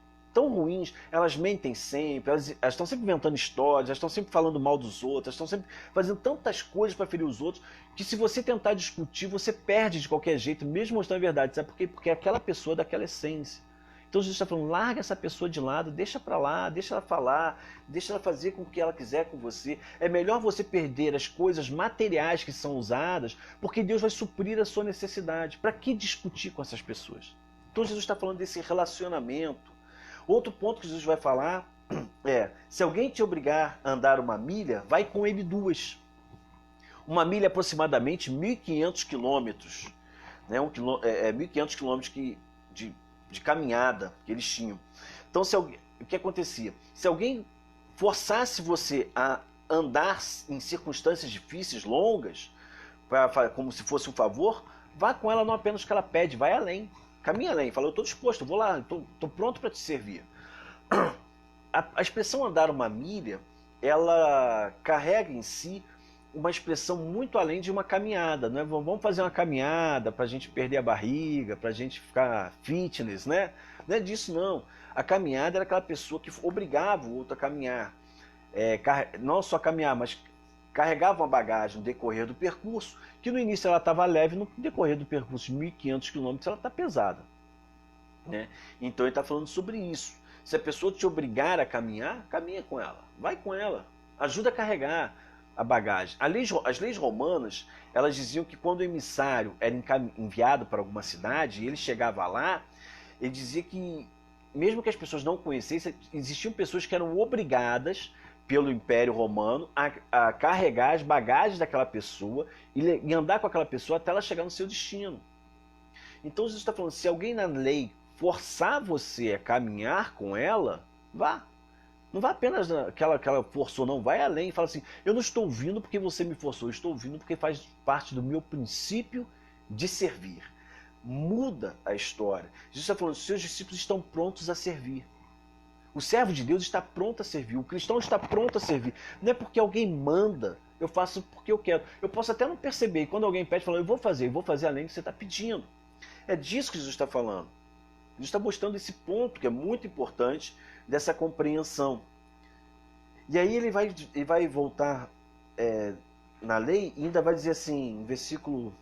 Speaker 1: elas mentem sempre, elas estão sempre inventando histórias, elas estão sempre falando mal dos outros, elas estão sempre fazendo tantas coisas para ferir os outros, que se você tentar discutir, você perde de qualquer jeito, mesmo mostrando a verdade. Sabe por quê? Porque é aquela pessoa daquela essência. Então Jesus está falando, larga essa pessoa de lado, deixa para lá, deixa ela falar, deixa ela fazer com o que ela quiser com você. É melhor você perder as coisas materiais que são usadas, porque Deus vai suprir a sua necessidade. Para que discutir com essas pessoas? Então Jesus está falando desse relacionamento. Outro ponto que Jesus vai falar é, se alguém te obrigar a andar uma milha, vai com ele 2. Uma milha é aproximadamente 1.500 quilômetros. Né? 1.500 quilômetros de caminhada que eles tinham. Então, o que acontecia? Se alguém forçasse você a andar em circunstâncias difíceis, longas, como se fosse um favor, vá com ela não apenas que ela pede, vai além. Caminha além, fala, eu estou disposto, vou lá, estou pronto para te servir. A expressão andar uma milha, ela carrega em si uma expressão muito além de uma caminhada. Não é? Vamos fazer uma caminhada para a gente perder a barriga, para a gente ficar fitness, né? Não é disso não. A caminhada era aquela pessoa que obrigava o outro a caminhar. Não só caminhar, mas carregava uma bagagem no decorrer do percurso, que no início ela estava leve, no decorrer do percurso de 1.500 quilômetros ela está pesada. Né? Então ele está falando sobre isso. Se a pessoa te obrigar a caminhar, caminha com ela, vai com ela, ajuda a carregar a bagagem. As leis romanas, elas diziam que quando o emissário era enviado para alguma cidade, e ele chegava lá, ele dizia que, mesmo que as pessoas não conhecessem, existiam pessoas que eram obrigadas pelo Império Romano a carregar as bagagens daquela pessoa e andar com aquela pessoa até ela chegar no seu destino. Então Jesus está falando, se alguém na lei forçar você a caminhar com ela, vá. Não vai apenas aquela forçou, não. Vai além e fala assim, eu não estou vindo porque você me forçou, eu estou vindo porque faz parte do meu princípio de servir. Muda a história. Jesus está falando, seus discípulos estão prontos a servir. O servo de Deus está pronto a servir. O cristão está pronto a servir. Não é porque alguém manda, eu faço porque eu quero. Eu posso até não perceber. E quando alguém pede, fala, eu vou fazer além do que você está pedindo. É disso que Jesus está falando. Jesus está mostrando esse ponto que é muito importante dessa compreensão. E aí ele vai voltar na lei e ainda vai dizer assim, no versículo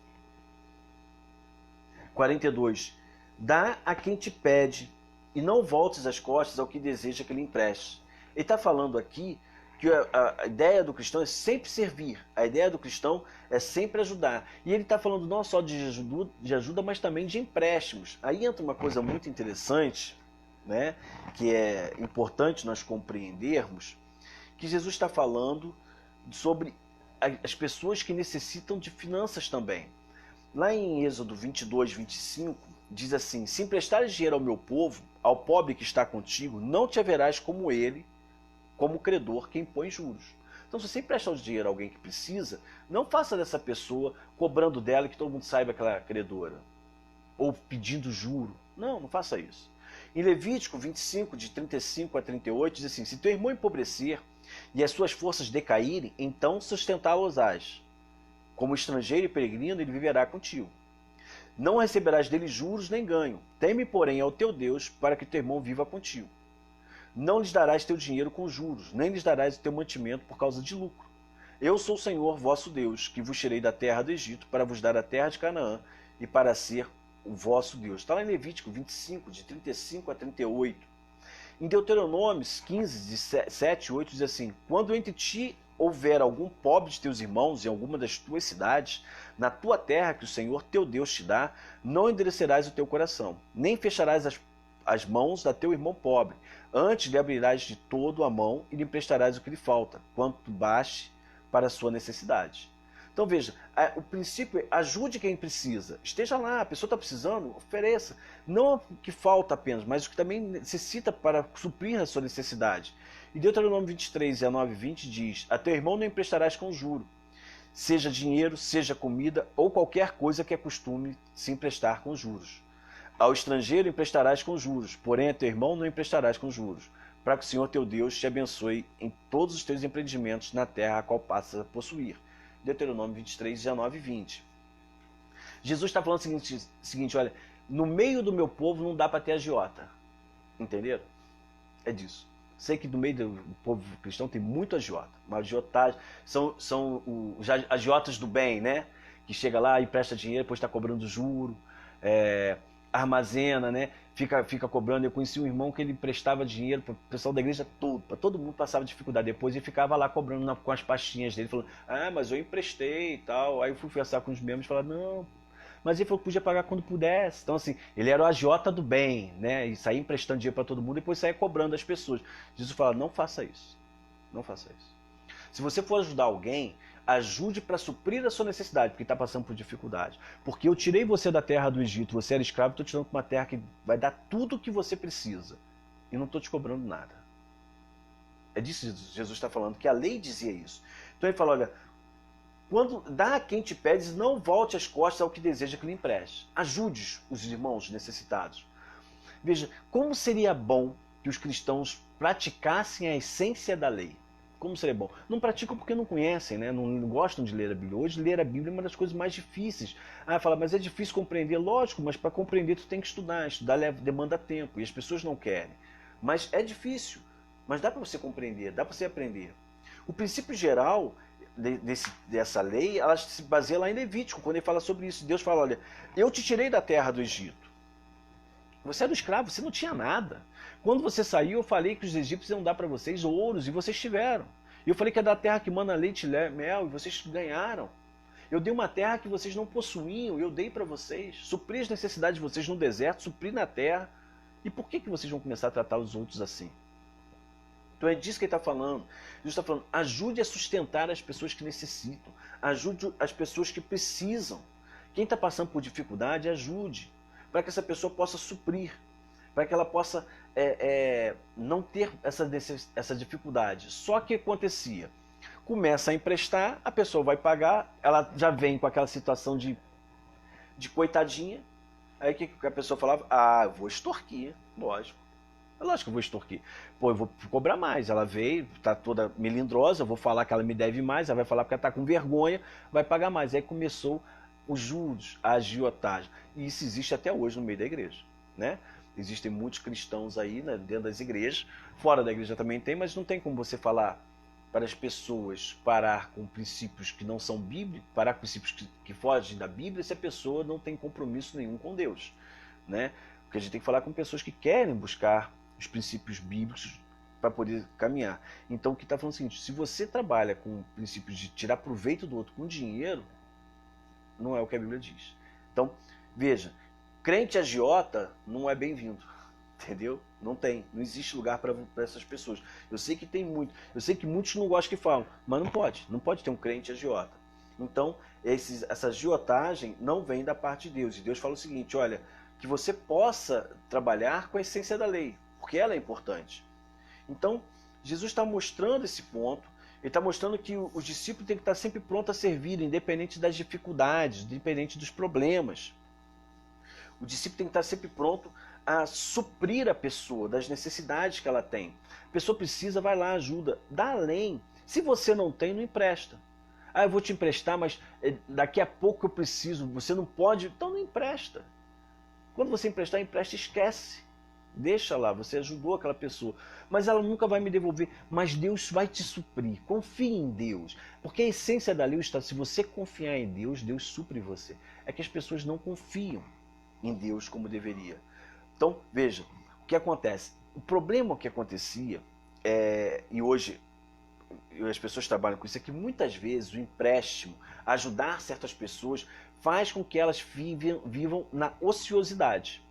Speaker 1: 42, dá a quem te pede e não voltes as costas ao que deseja que lhe empreste. Ele está falando aqui que a ideia do cristão é sempre servir, a ideia do cristão é sempre ajudar. E ele está falando não só de ajuda, mas também de empréstimos. Aí entra uma coisa muito interessante, né, que é importante nós compreendermos, que Jesus está falando sobre as pessoas que necessitam de finanças também. Lá em Êxodo 22, 25, diz assim, se emprestares dinheiro ao meu povo, ao pobre que está contigo, não te haverás como ele, como credor que impõe juros. Então, se você emprestar o dinheiro a alguém que precisa, não faça dessa pessoa cobrando dela que todo mundo saiba que ela é credora. Ou pedindo juro. Não, não faça isso. Em Levítico 25, de 35 a 38, diz assim, se teu irmão empobrecer e as suas forças decaírem, então sustentá-los-ás. Como estrangeiro e peregrino, ele viverá contigo. Não receberás dele juros nem ganho. Teme, porém, ao teu Deus, para que teu irmão viva contigo. Não lhes darás teu dinheiro com juros, nem lhes darás o teu mantimento por causa de lucro. Eu sou o Senhor, vosso Deus, que vos tirei da terra do Egito, para vos dar a terra de Canaã, e para ser o vosso Deus. Está lá em Levítico 25, de 35 a 38. Em Deuteronômio 15, de 7 e 8, diz assim, quando entre ti houver algum pobre de teus irmãos em alguma das tuas cidades, na tua terra que o Senhor teu Deus te dá, não endurecerás o teu coração, nem fecharás as mãos da teu irmão pobre. Antes lhe abrirás de todo a mão e lhe emprestarás o que lhe falta, quanto baste para a sua necessidade. Então veja, o princípio é ajude quem precisa. Esteja lá, a pessoa está precisando, ofereça. Não o que falta apenas, mas o que também necessita para suprir a sua necessidade. E Deuteronômio 23, 19 e 20 diz, a teu irmão não emprestarás com juro, seja dinheiro, seja comida ou qualquer coisa que é costume se emprestar com juros. Ao estrangeiro emprestarás com juros, porém a teu irmão não emprestarás com juros, para que o Senhor teu Deus te abençoe em todos os teus empreendimentos na terra a qual passas a possuir. Deuteronômio 23, 19 e 20. Jesus está falando o seguinte, olha, no meio do meu povo não dá para ter agiota. Entenderam? É disso. Sei que no meio do povo cristão tem muito agiota. Mas agiotagem são os agiotas do bem, né? Que chega lá e empresta dinheiro, depois está cobrando juro, armazena, né? Fica cobrando. Eu conheci um irmão que ele emprestava dinheiro para o pessoal da igreja todo, para todo mundo passava dificuldade. Depois ele ficava lá cobrando com as pastinhas dele, falando, mas eu emprestei e tal. Aí eu fui conversar com os membros e falar, não, mas ele falou que podia pagar quando pudesse. Então assim, ele era o agiota do bem, né? E saía emprestando dinheiro para todo mundo e depois saía cobrando as pessoas. Jesus fala, não faça isso, não faça isso. Se você for ajudar alguém, ajude para suprir a sua necessidade, porque está passando por dificuldade. Porque eu tirei você da terra do Egito, você era escravo, estou te dando uma terra que vai dar tudo o que você precisa. E não estou te cobrando nada. É disso que Jesus está falando, que a lei dizia isso. Então ele fala, olha, quando dá a quem te pedes, não volte as costas ao que deseja que lhe empreste. Ajude os irmãos necessitados. Veja, como seria bom que os cristãos praticassem a essência da lei. Como seria bom? Não praticam porque não conhecem, né? Não gostam de ler a Bíblia. Hoje ler a Bíblia é uma das coisas mais difíceis. Fala, mas é difícil compreender. Lógico, mas para compreender tu tem que estudar. Estudar demanda tempo e as pessoas não querem. Mas é difícil. Mas dá para você compreender, dá para você aprender. O princípio geral dessa lei, ela se baseia lá em Levítico, quando ele fala sobre isso. Deus fala, olha, eu te tirei da terra do Egito. Você era um escravo, você não tinha nada. Quando você saiu, eu falei que os egípcios iam dar para vocês ouros, e vocês tiveram. E eu falei que é da terra que mana leite e mel, e vocês ganharam. Eu dei uma terra que vocês não possuíam, e eu dei para vocês. Supri as necessidades de vocês no deserto, supri na terra. E por que vocês vão começar a tratar os outros assim? Então é disso que ele está falando. Jesus está falando, ajude a sustentar as pessoas que necessitam. Ajude as pessoas que precisam. Quem está passando por dificuldade, ajude. Para que essa pessoa possa suprir. Para que ela possa não ter essa dificuldade. Só que acontecia, começa a emprestar, a pessoa vai pagar, ela já vem com aquela situação de coitadinha. Aí o que a pessoa falava? Ah, eu vou extorquir, lógico. É lógico que eu vou extorquir. Pô, eu vou cobrar mais. Ela veio, tá toda melindrosa, eu vou falar que ela me deve mais, ela vai falar porque ela tá com vergonha, vai pagar mais. Aí começou os juros, a agiotagem. E isso existe até hoje no meio da igreja, né? Existem muitos cristãos aí, né, dentro das igrejas, fora da igreja também tem, mas não tem como você falar para as pessoas parar com princípios que não são bíblicos, parar com princípios que fogem da Bíblia, se a pessoa não tem compromisso nenhum com Deus, né? Porque a gente tem que falar com pessoas que querem buscar os princípios bíblicos para poder caminhar. Então o que está falando é o seguinte, se você trabalha com princípios de tirar proveito do outro com dinheiro, não é o que a Bíblia diz. Então, veja, crente agiota não é bem-vindo, entendeu? Não tem, não existe lugar para essas pessoas. Eu sei que tem muito, eu sei que muitos não gostam que falam, mas não pode ter um crente agiota. Então, essa agiotagem não vem da parte de Deus. E Deus fala o seguinte, olha, que você possa trabalhar com a essência da lei, porque ela é importante. Então, Jesus está mostrando esse ponto, ele está mostrando que os discípulos têm que estar sempre prontos a servir, independente das dificuldades, independente dos problemas. O discípulo tem que estar sempre pronto a suprir a pessoa das necessidades que ela tem. A pessoa precisa, vai lá, ajuda, dá além. Se você não tem, não empresta. Ah, eu vou te emprestar, mas daqui a pouco eu preciso, você não pode, então não empresta. Quando você emprestar, empresta, esquece. Deixa lá, você ajudou aquela pessoa, mas ela nunca vai me devolver. Mas Deus vai te suprir. Confie em Deus. Porque a essência da lei está, se você confiar em Deus, Deus supre você. É que as pessoas não confiam em Deus como deveria. Então, veja, o que acontece? O problema que acontecia, e hoje as pessoas trabalham com isso, é que muitas vezes o empréstimo, ajudar certas pessoas, faz com que elas vivam na ociosidade.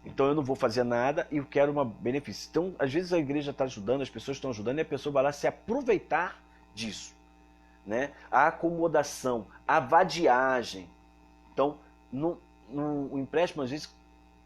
Speaker 1: Então eu não vou fazer nada e eu quero um benefício. Então, às vezes a igreja está ajudando, as pessoas estão ajudando e a pessoa vai lá se aproveitar disso, né? A acomodação, a vadiagem. Então, o empréstimo às vezes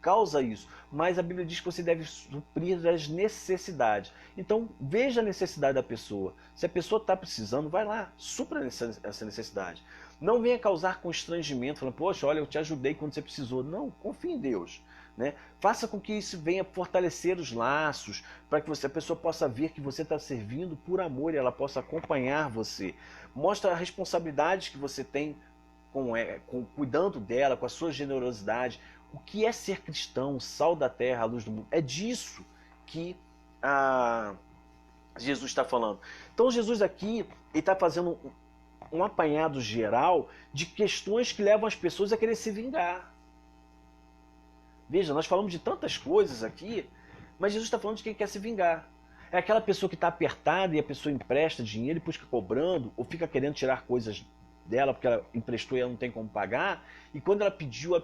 Speaker 1: causa isso, mas a Bíblia diz que você deve suprir as necessidades. Então, veja a necessidade da pessoa. Se a pessoa está precisando, vai lá, supra essa necessidade. Não venha causar constrangimento, falando, poxa, olha, eu te ajudei quando você precisou. Não, confie em Deus. Né? Faça com que isso venha fortalecer os laços, para que a pessoa possa ver que você está servindo por amor e ela possa acompanhar você. Mostra a responsabilidade que você tem cuidando dela, com a sua generosidade. O que é ser cristão, sal da terra, a luz do mundo? É disso que Jesus está falando. Então Jesus aqui está fazendo um apanhado geral de questões que levam as pessoas a querer se vingar. Veja, nós falamos de tantas coisas aqui, mas Jesus está falando de quem quer se vingar. É aquela pessoa que está apertada e a pessoa empresta dinheiro e depois fica cobrando, ou fica querendo tirar coisas dela porque ela emprestou e ela não tem como pagar, e quando ela pediu,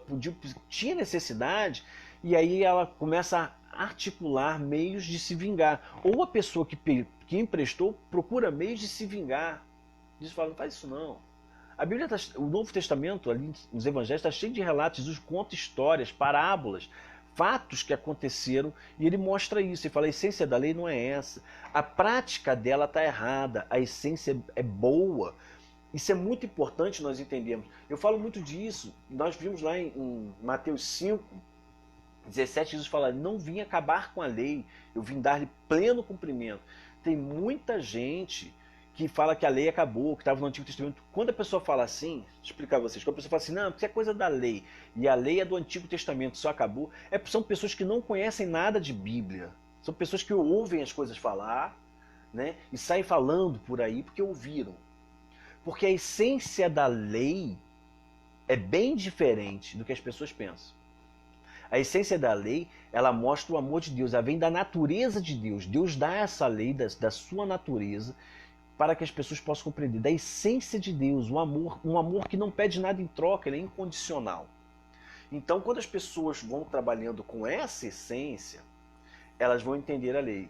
Speaker 1: tinha necessidade, e aí ela começa a articular meios de se vingar. Ou a pessoa que emprestou procura meios de se vingar. Jesus fala, não faz isso não. A Bíblia, o Novo Testamento, ali nos Evangelhos, está cheio de relatos. Jesus conta histórias, parábolas, fatos que aconteceram, e ele mostra isso. Ele fala, a essência da lei não é essa. A prática dela está errada, a essência é boa. Isso é muito importante nós entendermos. Eu falo muito disso. Nós vimos lá em Mateus 5, 17, Jesus fala, não vim acabar com a lei, eu vim dar-lhe pleno cumprimento. Tem muita gente que fala que a lei acabou, que estava no Antigo Testamento. Quando a pessoa fala assim, vou explicar a vocês, quando a pessoa fala assim, não, isso é coisa da lei, e a lei é do Antigo Testamento, só acabou, são pessoas que não conhecem nada de Bíblia. São pessoas que ouvem as coisas falar, né, e saem falando por aí porque ouviram. Porque a essência da lei é bem diferente do que as pessoas pensam. A essência da lei, ela mostra o amor de Deus, ela vem da natureza de Deus. Deus dá essa lei da sua natureza para que as pessoas possam compreender. Da essência de Deus, um amor que não pede nada em troca, ele é incondicional. Então, quando as pessoas vão trabalhando com essa essência, elas vão entender a lei.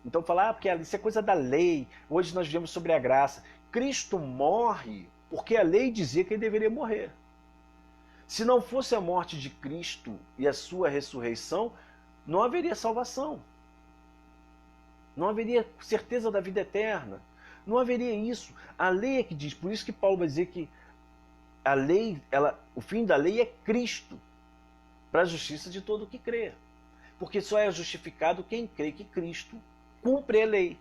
Speaker 1: Então, falar, porque isso é coisa da lei, hoje nós vivemos sobre a graça. Cristo morre porque a lei dizia que ele deveria morrer. Se não fosse a morte de Cristo e a sua ressurreição, não haveria salvação. Não haveria certeza da vida eterna. Não haveria isso. A lei é que diz, por isso que Paulo vai dizer que a lei, o fim da lei é Cristo, para a justiça de todo o que crê. Porque só é justificado quem crê que Cristo cumpre a lei.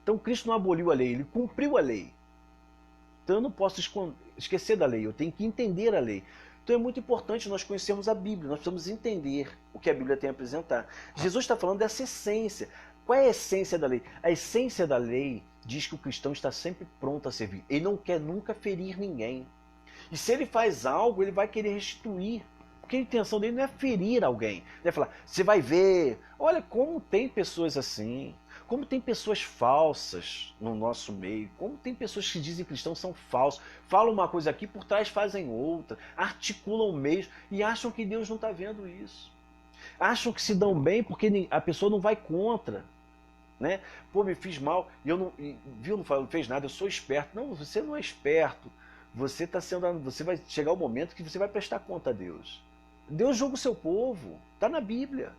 Speaker 1: Então Cristo não aboliu a lei, ele cumpriu a lei. Então eu não posso esquecer da lei, eu tenho que entender a lei. Então é muito importante nós conhecermos a Bíblia, nós precisamos entender o que a Bíblia tem a apresentar. Jesus está falando dessa essência. Qual é a essência da lei? A essência da lei diz que o cristão está sempre pronto a servir. Ele não quer nunca ferir ninguém. E se ele faz algo, ele vai querer restituir. Porque a intenção dele não é ferir alguém. Ele vai falar, você vai ver, olha como tem pessoas assim. Como tem pessoas falsas no nosso meio, como tem pessoas que dizem cristãos são falsos, falam uma coisa aqui, por trás fazem outra, articulam meios e acham que Deus não está vendo isso. Acham que se dão bem porque a pessoa não vai contra. Né? Pô, me fiz mal, e eu não, viu, não fez nada, eu sou esperto. Não, você não é esperto. Você vai chegar o momento que você vai prestar conta a Deus. Deus julga o seu povo, está na Bíblia.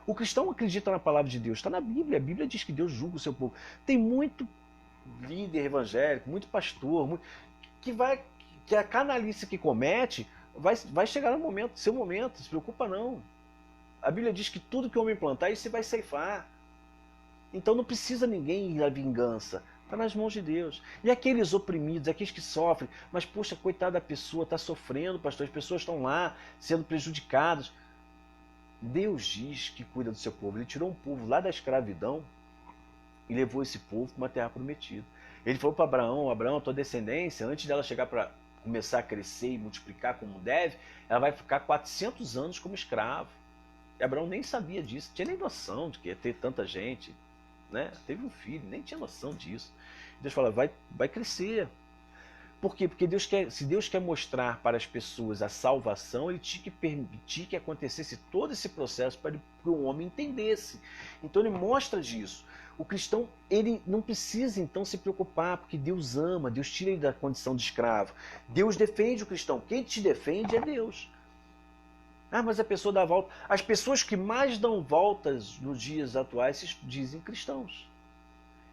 Speaker 1: O cristão acredita na palavra de Deus, está na Bíblia. A Bíblia diz que Deus julga o seu povo. Tem muito líder evangélico, muito pastor, que a canalice que comete vai chegar no momento, seu momento, não se preocupa não. A Bíblia diz que tudo que o homem plantar, isso vai ceifar. Então não precisa ninguém ir à vingança. Está nas mãos de Deus. E aqueles oprimidos, aqueles que sofrem, mas poxa, coitada da pessoa, está sofrendo, pastor, as pessoas estão lá sendo prejudicadas. Deus diz que cuida do seu povo. Ele tirou um povo lá da escravidão e levou esse povo para uma terra prometida. Ele falou para Abraão, a tua descendência, antes dela chegar para começar a crescer e multiplicar como deve, ela vai ficar 400 anos como escravo. E Abraão nem sabia disso, não tinha nem noção de que ia ter tanta gente. Né? Teve um filho, nem tinha noção disso. Deus fala, vai crescer. Por quê? Porque se Deus quer mostrar para as pessoas a salvação, ele tinha que permitir que acontecesse todo esse processo para que o homem entendesse. Então ele mostra disso. O cristão, ele não precisa então se preocupar, porque Deus ama, Deus tira ele da condição de escravo. Deus defende o cristão. Quem te defende é Deus. Ah, mas a pessoa dá volta. As pessoas que mais dão voltas nos dias atuais se dizem cristãos.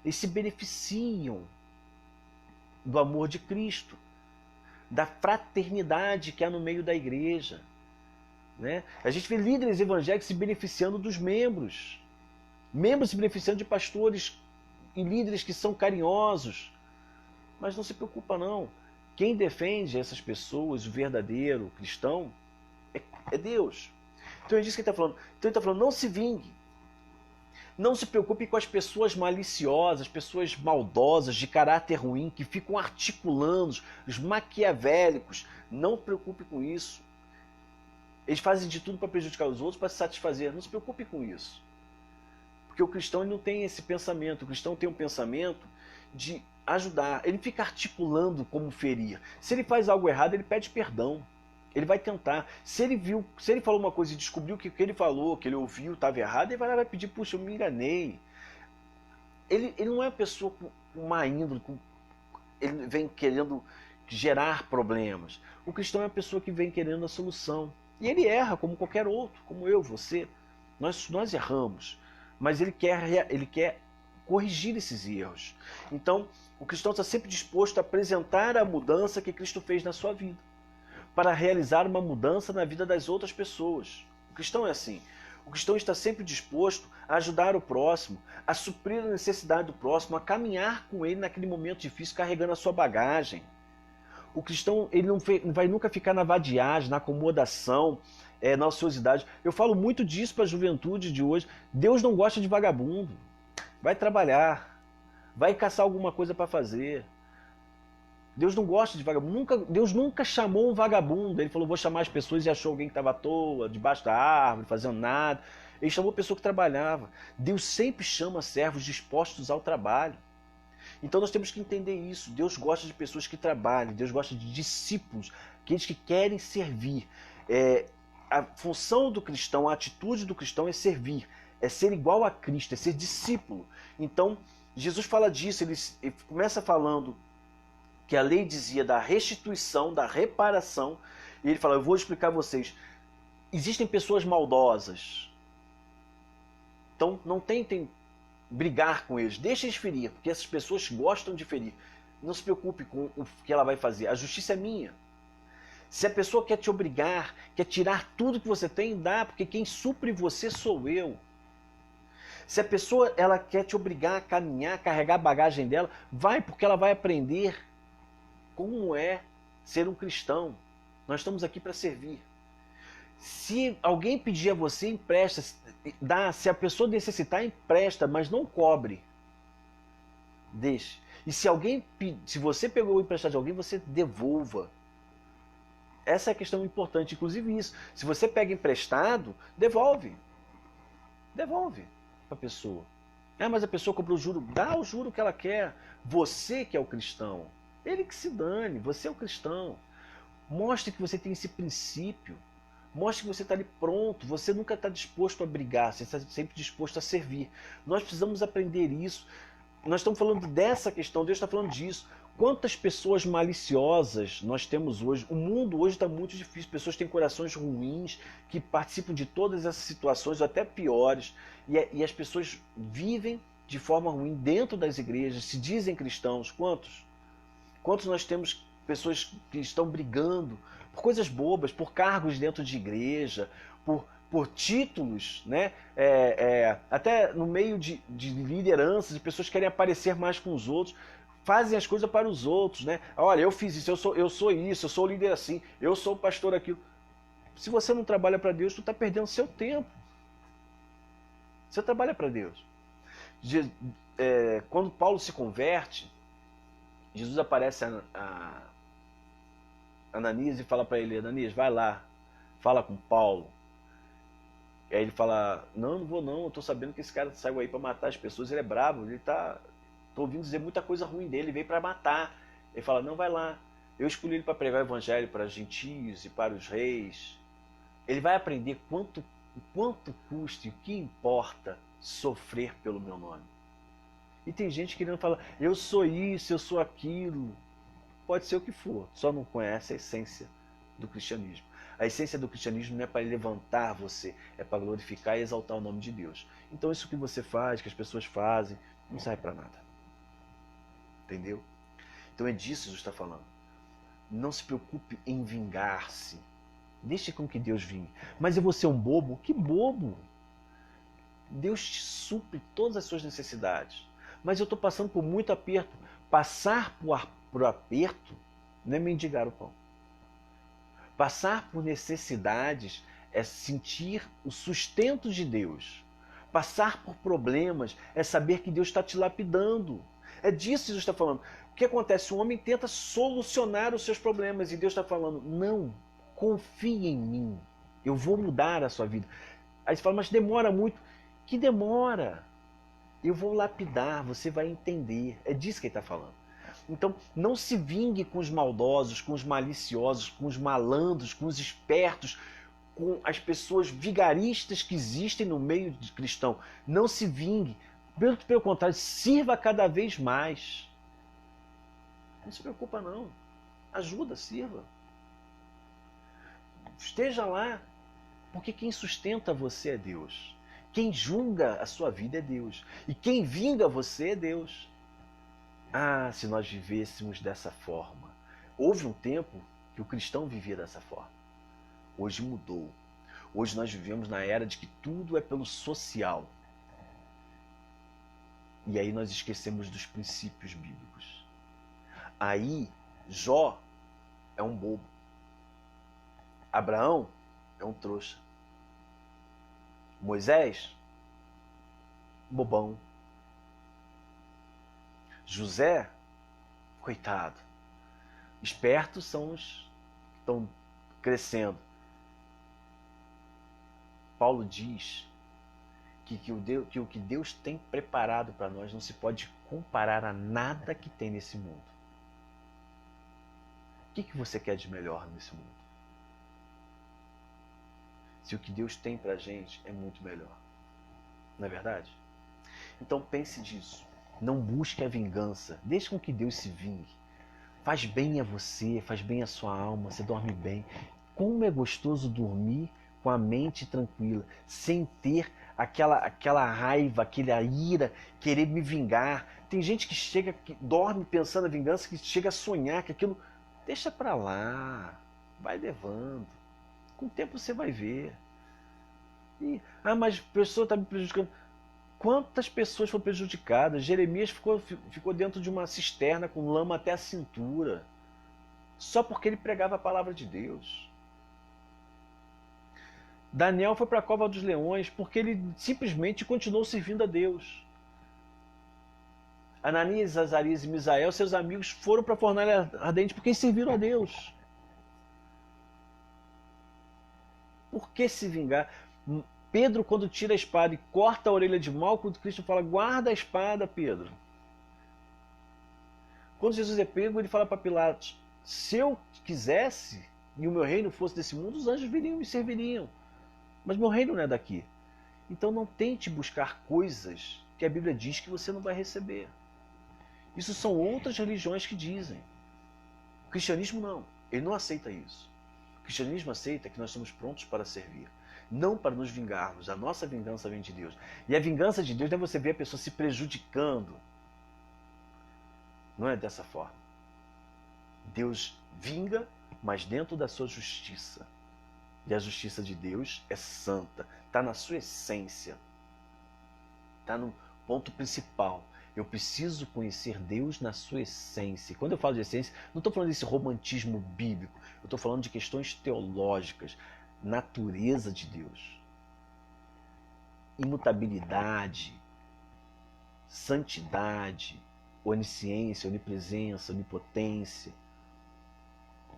Speaker 1: Eles se beneficiam do amor de Cristo, da fraternidade que há no meio da igreja. Né? A gente vê líderes evangélicos se beneficiando dos membros. Membros se beneficiando de pastores e líderes que são carinhosos. Mas não se preocupa não. Quem defende essas pessoas, o verdadeiro cristão, é Deus. Então é disso que ele está falando. Então ele está falando, não se vingue. Não se preocupe com as pessoas maliciosas, pessoas maldosas, de caráter ruim, que ficam articulando, os maquiavélicos. Não se preocupe com isso. Eles fazem de tudo para prejudicar os outros, para se satisfazer. Não se preocupe com isso. Porque o cristão não tem esse pensamento. O cristão tem um pensamento de ajudar. Ele fica articulando como ferir. Se ele faz algo errado, ele pede perdão. Ele vai tentar. Se ele falou uma coisa e descobriu que o que ele falou, que ele ouviu, estava errado, ele vai lá e vai pedir, puxa, eu me enganei. Ele não é uma pessoa com má índole, ele vem querendo gerar problemas. O cristão é uma pessoa que vem querendo a solução. E ele erra, como qualquer outro, como eu, você. Nós erramos. Mas ele quer corrigir esses erros. Então, o cristão está sempre disposto a apresentar a mudança que Cristo fez na sua vida, para realizar uma mudança na vida das outras pessoas. O cristão é assim. O cristão está sempre disposto a ajudar o próximo, a suprir a necessidade do próximo, a caminhar com ele naquele momento difícil, carregando a sua bagagem. O cristão ele não vai nunca ficar na vadiagem, na acomodação, na ociosidade. Eu falo muito disso para a juventude de hoje. Deus não gosta de vagabundo. Vai trabalhar, vai caçar alguma coisa para fazer. Deus não gosta de vagabundo. Deus nunca chamou um vagabundo. Ele falou, vou chamar as pessoas, e achou alguém que estava à toa, debaixo da árvore, fazendo nada. Ele chamou a pessoa que trabalhava. Deus sempre chama servos dispostos ao trabalho. Então nós temos que entender isso. Deus gosta de pessoas que trabalhem. Deus gosta de discípulos, aqueles que querem servir. A função do cristão, a atitude do cristão é servir. É ser igual a Cristo, é ser discípulo. Então Jesus fala disso. Ele começa falando que a lei dizia da restituição, da reparação, e ele fala, eu vou explicar a vocês, existem pessoas maldosas, Então não tentem brigar com eles, deixe eles ferir, porque essas pessoas gostam de ferir. Não se preocupe com o que ela vai fazer, a justiça é minha. Se a pessoa quer te obrigar, quer tirar tudo que você tem, dá, porque quem supre você sou eu. Se a pessoa ela quer te obrigar a caminhar, carregar a bagagem dela, vai, porque ela vai aprender como é ser um cristão. Nós estamos aqui para servir. Se alguém pedir a você, empresta, dá. Se a pessoa necessitar, empresta, mas não cobre. Deixe. E se você pegou o emprestado de alguém, você devolva. Essa é a questão importante, inclusive isso. Se você pega emprestado, devolve. Devolve para a pessoa. Ah, mas a pessoa comprou o juro. Dá o juro que ela quer. Você que é o cristão. Ele que se dane, você é o cristão. Mostre que você tem esse princípio. Mostre que você está ali pronto. Você nunca está disposto a brigar, você está sempre disposto a servir. Nós precisamos aprender isso. Nós estamos falando dessa questão, Deus está falando disso. Quantas pessoas maliciosas nós temos hoje? O mundo hoje está muito difícil. Pessoas têm corações ruins, que participam de todas essas situações, ou até piores. E as pessoas vivem de forma ruim dentro das igrejas, se dizem cristãos. Quantos? Quantos nós temos pessoas que estão brigando por coisas bobas, por cargos dentro de igreja, por títulos, né? Até no meio de lideranças, de pessoas que querem aparecer mais com os outros, fazem as coisas para os outros, né? Olha, eu fiz isso, eu sou isso, eu sou líder assim, eu sou pastor aquilo. Se você não trabalha para Deus, tu está perdendo seu tempo. Você trabalha para Deus. Quando Paulo se converte, Jesus aparece a Ananias e fala para ele: Ananias, vai lá, fala com Paulo. E aí ele fala: não vou não, eu tô sabendo que esse cara saiu aí para matar as pessoas, ele é bravo, tô ouvindo dizer muita coisa ruim dele, ele veio para matar. Ele fala: não, vai lá, eu escolhi ele para pregar o evangelho para os gentios e para os reis. Ele vai aprender quanto custa e o que importa sofrer pelo meu nome. E tem gente querendo falar: eu sou isso, eu sou aquilo. Pode ser o que for, só não conhece a essência do cristianismo. A essência do cristianismo não é para levantar você, é para glorificar e exaltar o nome de Deus. Então isso que você faz, que as pessoas fazem, não serve para nada. Entendeu? Então é disso que Jesus está falando. Não se preocupe em vingar-se. Deixe com que Deus vingue. Mas eu vou ser um bobo? Que bobo! Deus te supre todas as suas necessidades. Mas eu estou passando por muito aperto. Passar por aperto não é mendigar o pão. Passar por necessidades é sentir o sustento de Deus. Passar por problemas é saber que Deus está te lapidando. É disso que Jesus está falando. O que acontece? O homem tenta solucionar os seus problemas e Deus está falando: não, confie em mim. Eu vou mudar a sua vida. Aí você fala: mas demora muito. Que demora? Eu vou lapidar, você vai entender. É disso que ele está falando. Então, não se vingue com os maldosos, com os maliciosos, com os malandros, com os espertos, com as pessoas vigaristas que existem no meio de cristão. Não se vingue. Pelo contrário, sirva cada vez mais. Não se preocupa não. Ajuda, sirva. Esteja lá. Porque quem sustenta você é Deus. Quem julga a sua vida é Deus. E quem vinga você é Deus. Ah, se nós vivêssemos dessa forma. Houve um tempo que o cristão vivia dessa forma. Hoje mudou. Hoje nós vivemos na era de que tudo é pelo social. E aí nós esquecemos dos princípios bíblicos. Aí Jó é um bobo. Abraão é um trouxa. Moisés, bobão. José, coitado. Espertos são os que estão crescendo. Paulo diz que o que Deus tem preparado para nós não se pode comparar a nada que tem nesse mundo. O que você quer de melhor nesse mundo? Se o que Deus tem para a gente é muito melhor. Não é verdade? Então pense disso. Não busque a vingança. Deixe com que Deus se vingue. Faz bem a você, faz bem a sua alma, você dorme bem. Como é gostoso dormir com a mente tranquila, sem ter aquela raiva, aquela ira, querer me vingar. Tem gente que chega, que dorme pensando na vingança, que chega a sonhar que aquilo... Deixa pra lá, vai levando. Com o tempo você vai ver. Mas a pessoa está me prejudicando. Quantas pessoas foram prejudicadas? Jeremias ficou dentro de uma cisterna com lama até a cintura, só porque ele pregava a palavra de Deus. Daniel foi para a cova dos leões porque ele simplesmente continuou servindo a Deus. Ananias, Azarias e Misael, seus amigos, foram para a fornalha ardente porque eles serviram a Deus. Por que se vingar? Pedro, quando tira a espada e corta a orelha de Malco, Cristo fala, guarda a espada, Pedro. Quando Jesus é pego, ele fala para Pilatos, se eu quisesse e o meu reino fosse desse mundo, os anjos viriam e me serviriam. Mas meu reino não é daqui. Então não tente buscar coisas que a Bíblia diz que você não vai receber. Isso são outras religiões que dizem. O cristianismo não. Ele não aceita isso. O cristianismo aceita que nós somos prontos para servir. Não para nos vingarmos. A nossa vingança vem de Deus. E a vingança de Deus não é você ver a pessoa se prejudicando. Não é dessa forma. Deus vinga, mas dentro da sua justiça. E a justiça de Deus é santa. Está na sua essência. Está no ponto principal. Eu preciso conhecer Deus na sua essência. E quando eu falo de essência, não estou falando desse romantismo bíblico. Eu estou falando de questões teológicas. Natureza de Deus. Imutabilidade. Santidade. Onisciência, onipresença, onipotência.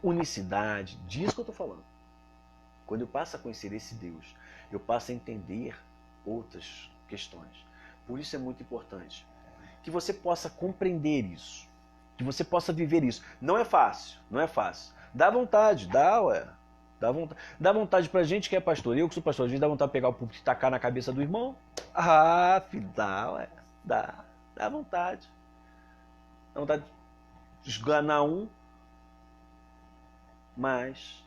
Speaker 1: Unicidade. Disso que eu estou falando. Quando eu passo a conhecer esse Deus, eu passo a entender outras questões. Por isso é muito importante que você possa compreender isso, que você possa viver isso. Não é fácil, não é fácil. Dá vontade, dá, ué. Dá vontade pra gente que é pastor. Eu que sou pastor, a gente dá vontade de pegar o púlpito e tacar na cabeça do irmão. Filho, dá, ué. Dá vontade. Dá vontade de esganar um, mas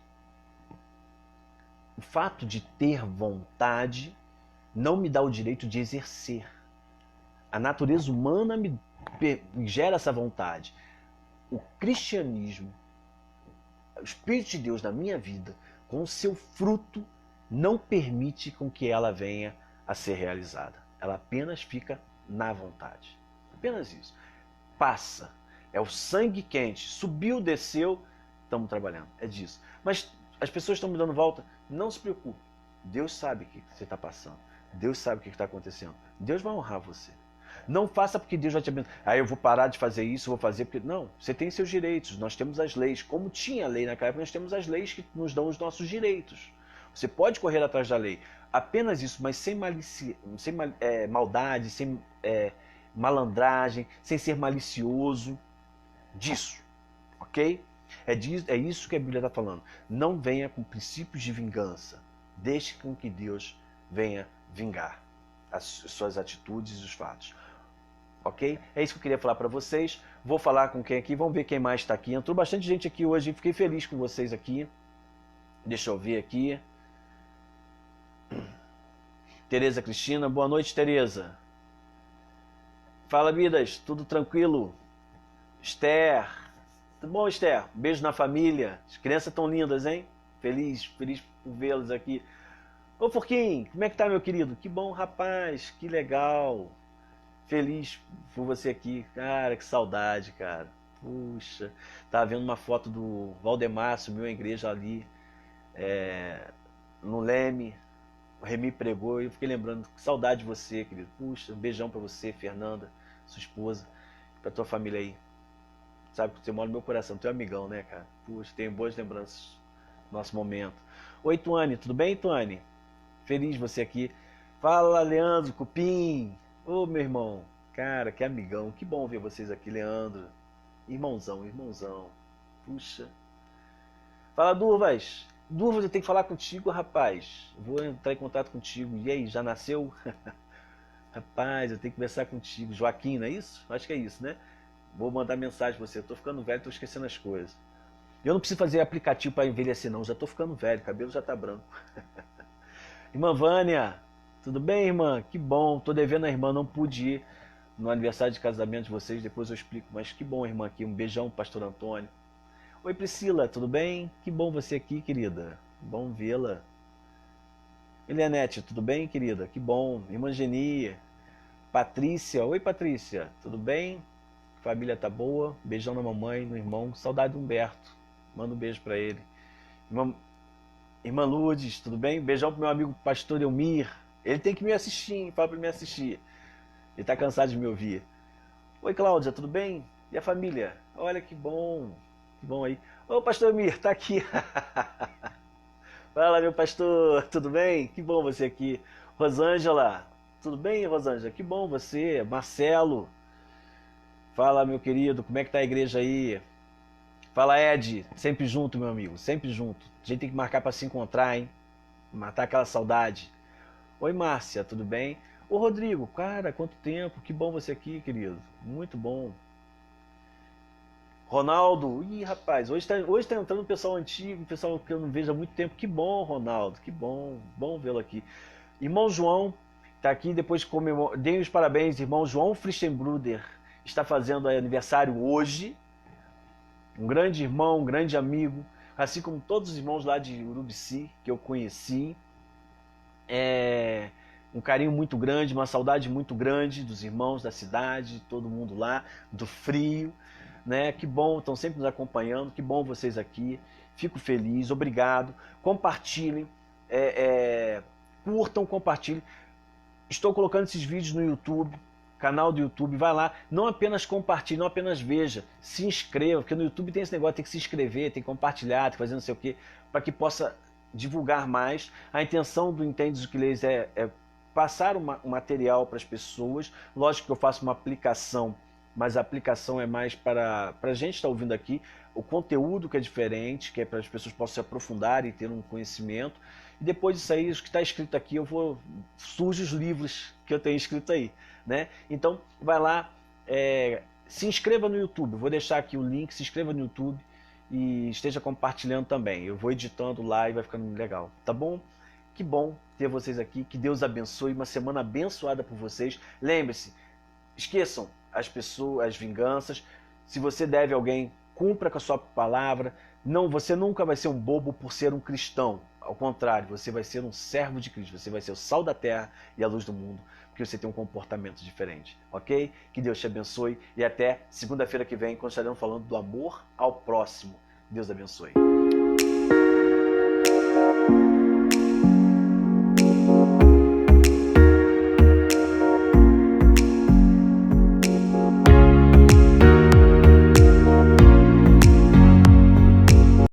Speaker 1: o fato de ter vontade não me dá o direito de exercer. A natureza humana me gera essa vontade. O cristianismo, o Espírito de Deus na minha vida, com o seu fruto, não permite com que ela venha a ser realizada. Ela apenas fica na vontade. Apenas isso. Passa. É o sangue quente. Subiu, desceu, estamos trabalhando. É disso. Mas as pessoas estão me dando volta. Não se preocupe. Deus sabe o que você está passando. Deus sabe o que está acontecendo. Deus vai honrar você. Não faça porque Deus vai te abençoar. Eu vou parar de fazer isso, vou fazer porque... Não, você tem seus direitos. Nós temos as leis. Como tinha a lei naquela época, nós temos as leis que nos dão os nossos direitos. Você pode correr atrás da lei. Apenas isso, mas sem maldade, sem malandragem, sem ser malicioso. Disso. Ok? É isso que a Bíblia está falando. Não venha com princípios de vingança. Deixe com que Deus venha vingar as suas atitudes e os fatos. Ok? É isso que eu queria falar para vocês. Vou falar com quem aqui. Vamos ver quem mais está aqui. Entrou bastante gente aqui hoje. Fiquei feliz com vocês aqui. Deixa eu ver aqui. Tereza Cristina. Boa noite, Tereza. Fala, vidas. Tudo tranquilo? Esther. Tudo bom, Esther? Beijo na família. As crianças estão lindas, hein? Feliz por vê-los aqui. Ô, Forquinho, como é que tá, meu querido? Que bom, rapaz. Que legal. Feliz por você aqui. Cara, que saudade, cara. Puxa. Tava vendo uma foto do Valdemar, subiu a igreja ali no Leme. O Remy pregou e eu fiquei lembrando. Que saudade de você, querido. Puxa, um beijão pra você, Fernanda, sua esposa, pra tua família aí. Sabe que você mora no meu coração, teu amigão, né, cara? Puxa, tenho boas lembranças do nosso momento. Oi, Tuane, tudo bem, Tuane? Feliz você aqui. Fala, Leandro, Cupim. Ô, meu irmão. Cara, que amigão. Que bom ver vocês aqui, Leandro. Irmãozão. Puxa. Fala, Durvas. Durvas, eu tenho que falar contigo, rapaz. Vou entrar em contato contigo. E aí, já nasceu? Rapaz, eu tenho que conversar contigo. Joaquim, não é isso? Acho que é isso, né? Vou mandar mensagem pra você. Eu tô ficando velho, tô esquecendo as coisas. Eu não preciso fazer aplicativo para envelhecer, não. Já tô ficando velho, o cabelo já tá branco. Irmã Vânia, tudo bem, irmã? Que bom, tô devendo a irmã, não pude ir no aniversário de casamento de vocês, depois eu explico, mas que bom, irmã, aqui, um beijão, pastor Antônio. Oi, Priscila, tudo bem? Que bom você aqui, querida, bom vê-la. Elianete, tudo bem, querida? Que bom, irmã Geni, Patrícia, oi, Patrícia, tudo bem? Família tá boa? Beijão na mamãe, no irmão, saudade do Humberto, manda um beijo pra ele. Irmã, irmã Lourdes, tudo bem? Beijão pro meu amigo pastor Elmir. Ele tem que me assistir, hein? Fala pra ele me assistir. Ele tá cansado de me ouvir. Oi, Cláudia, tudo bem? E a família? Olha que bom aí. Ô, pastor Elmir, tá aqui. Fala, meu pastor, tudo bem? Que bom você aqui. Rosângela, tudo bem, Rosângela? Que bom você. Marcelo, fala, meu querido, como é que tá a igreja aí? Fala, Ed, sempre junto, meu amigo, sempre junto. A gente tem que marcar pra se encontrar, hein? Matar aquela saudade. Oi, Márcia, tudo bem? Ô, Rodrigo, cara, quanto tempo, que bom você aqui, querido. Muito bom. Ronaldo, ih, rapaz, hoje tá entrando um pessoal antigo, um pessoal que eu não vejo há muito tempo. Que bom, Ronaldo, que bom, bom vê-lo aqui. Irmão João, tá aqui, depois dei os parabéns, irmão João Fristenbruder, está fazendo aniversário hoje. Um grande irmão, um grande amigo, assim como todos os irmãos lá de Urubici, que eu conheci. Um carinho muito grande, uma saudade muito grande dos irmãos da cidade, todo mundo lá, do frio, né? Que bom, estão sempre nos acompanhando, que bom vocês aqui, fico feliz, obrigado. Compartilhem, curtam, compartilhem. Estou colocando esses vídeos no YouTube, canal do YouTube, vai lá, não apenas compartilhe, não apenas veja, se inscreva, porque no YouTube tem esse negócio, tem que se inscrever, tem que compartilhar, tem que fazer não sei o quê, para que possa divulgar mais. A intenção do Entende o que Lês é passar um material para as pessoas. Lógico que eu faço uma aplicação, mas a aplicação é mais para a gente estar ouvindo aqui, o conteúdo que é diferente, que é para as pessoas possam se aprofundar e ter um conhecimento. E depois disso aí, o que está escrito aqui, surge os livros que eu tenho escrito aí, né? Então, vai lá, se inscreva no YouTube, vou deixar aqui o link, se inscreva no YouTube e esteja compartilhando também. Eu vou editando lá e vai ficando legal, tá bom? Que bom ter vocês aqui, que Deus abençoe, uma semana abençoada por vocês. Lembre-se, esqueçam as pessoas, as vinganças. Se você deve a alguém, cumpra com a sua palavra. Não, você nunca vai ser um bobo por ser um cristão. Ao contrário, você vai ser um servo de Cristo. Você vai ser o sal da terra e a luz do mundo, porque você tem um comportamento diferente, ok? Que Deus te abençoe e até segunda-feira que vem, quando estaremos falando do amor ao próximo. Deus abençoe.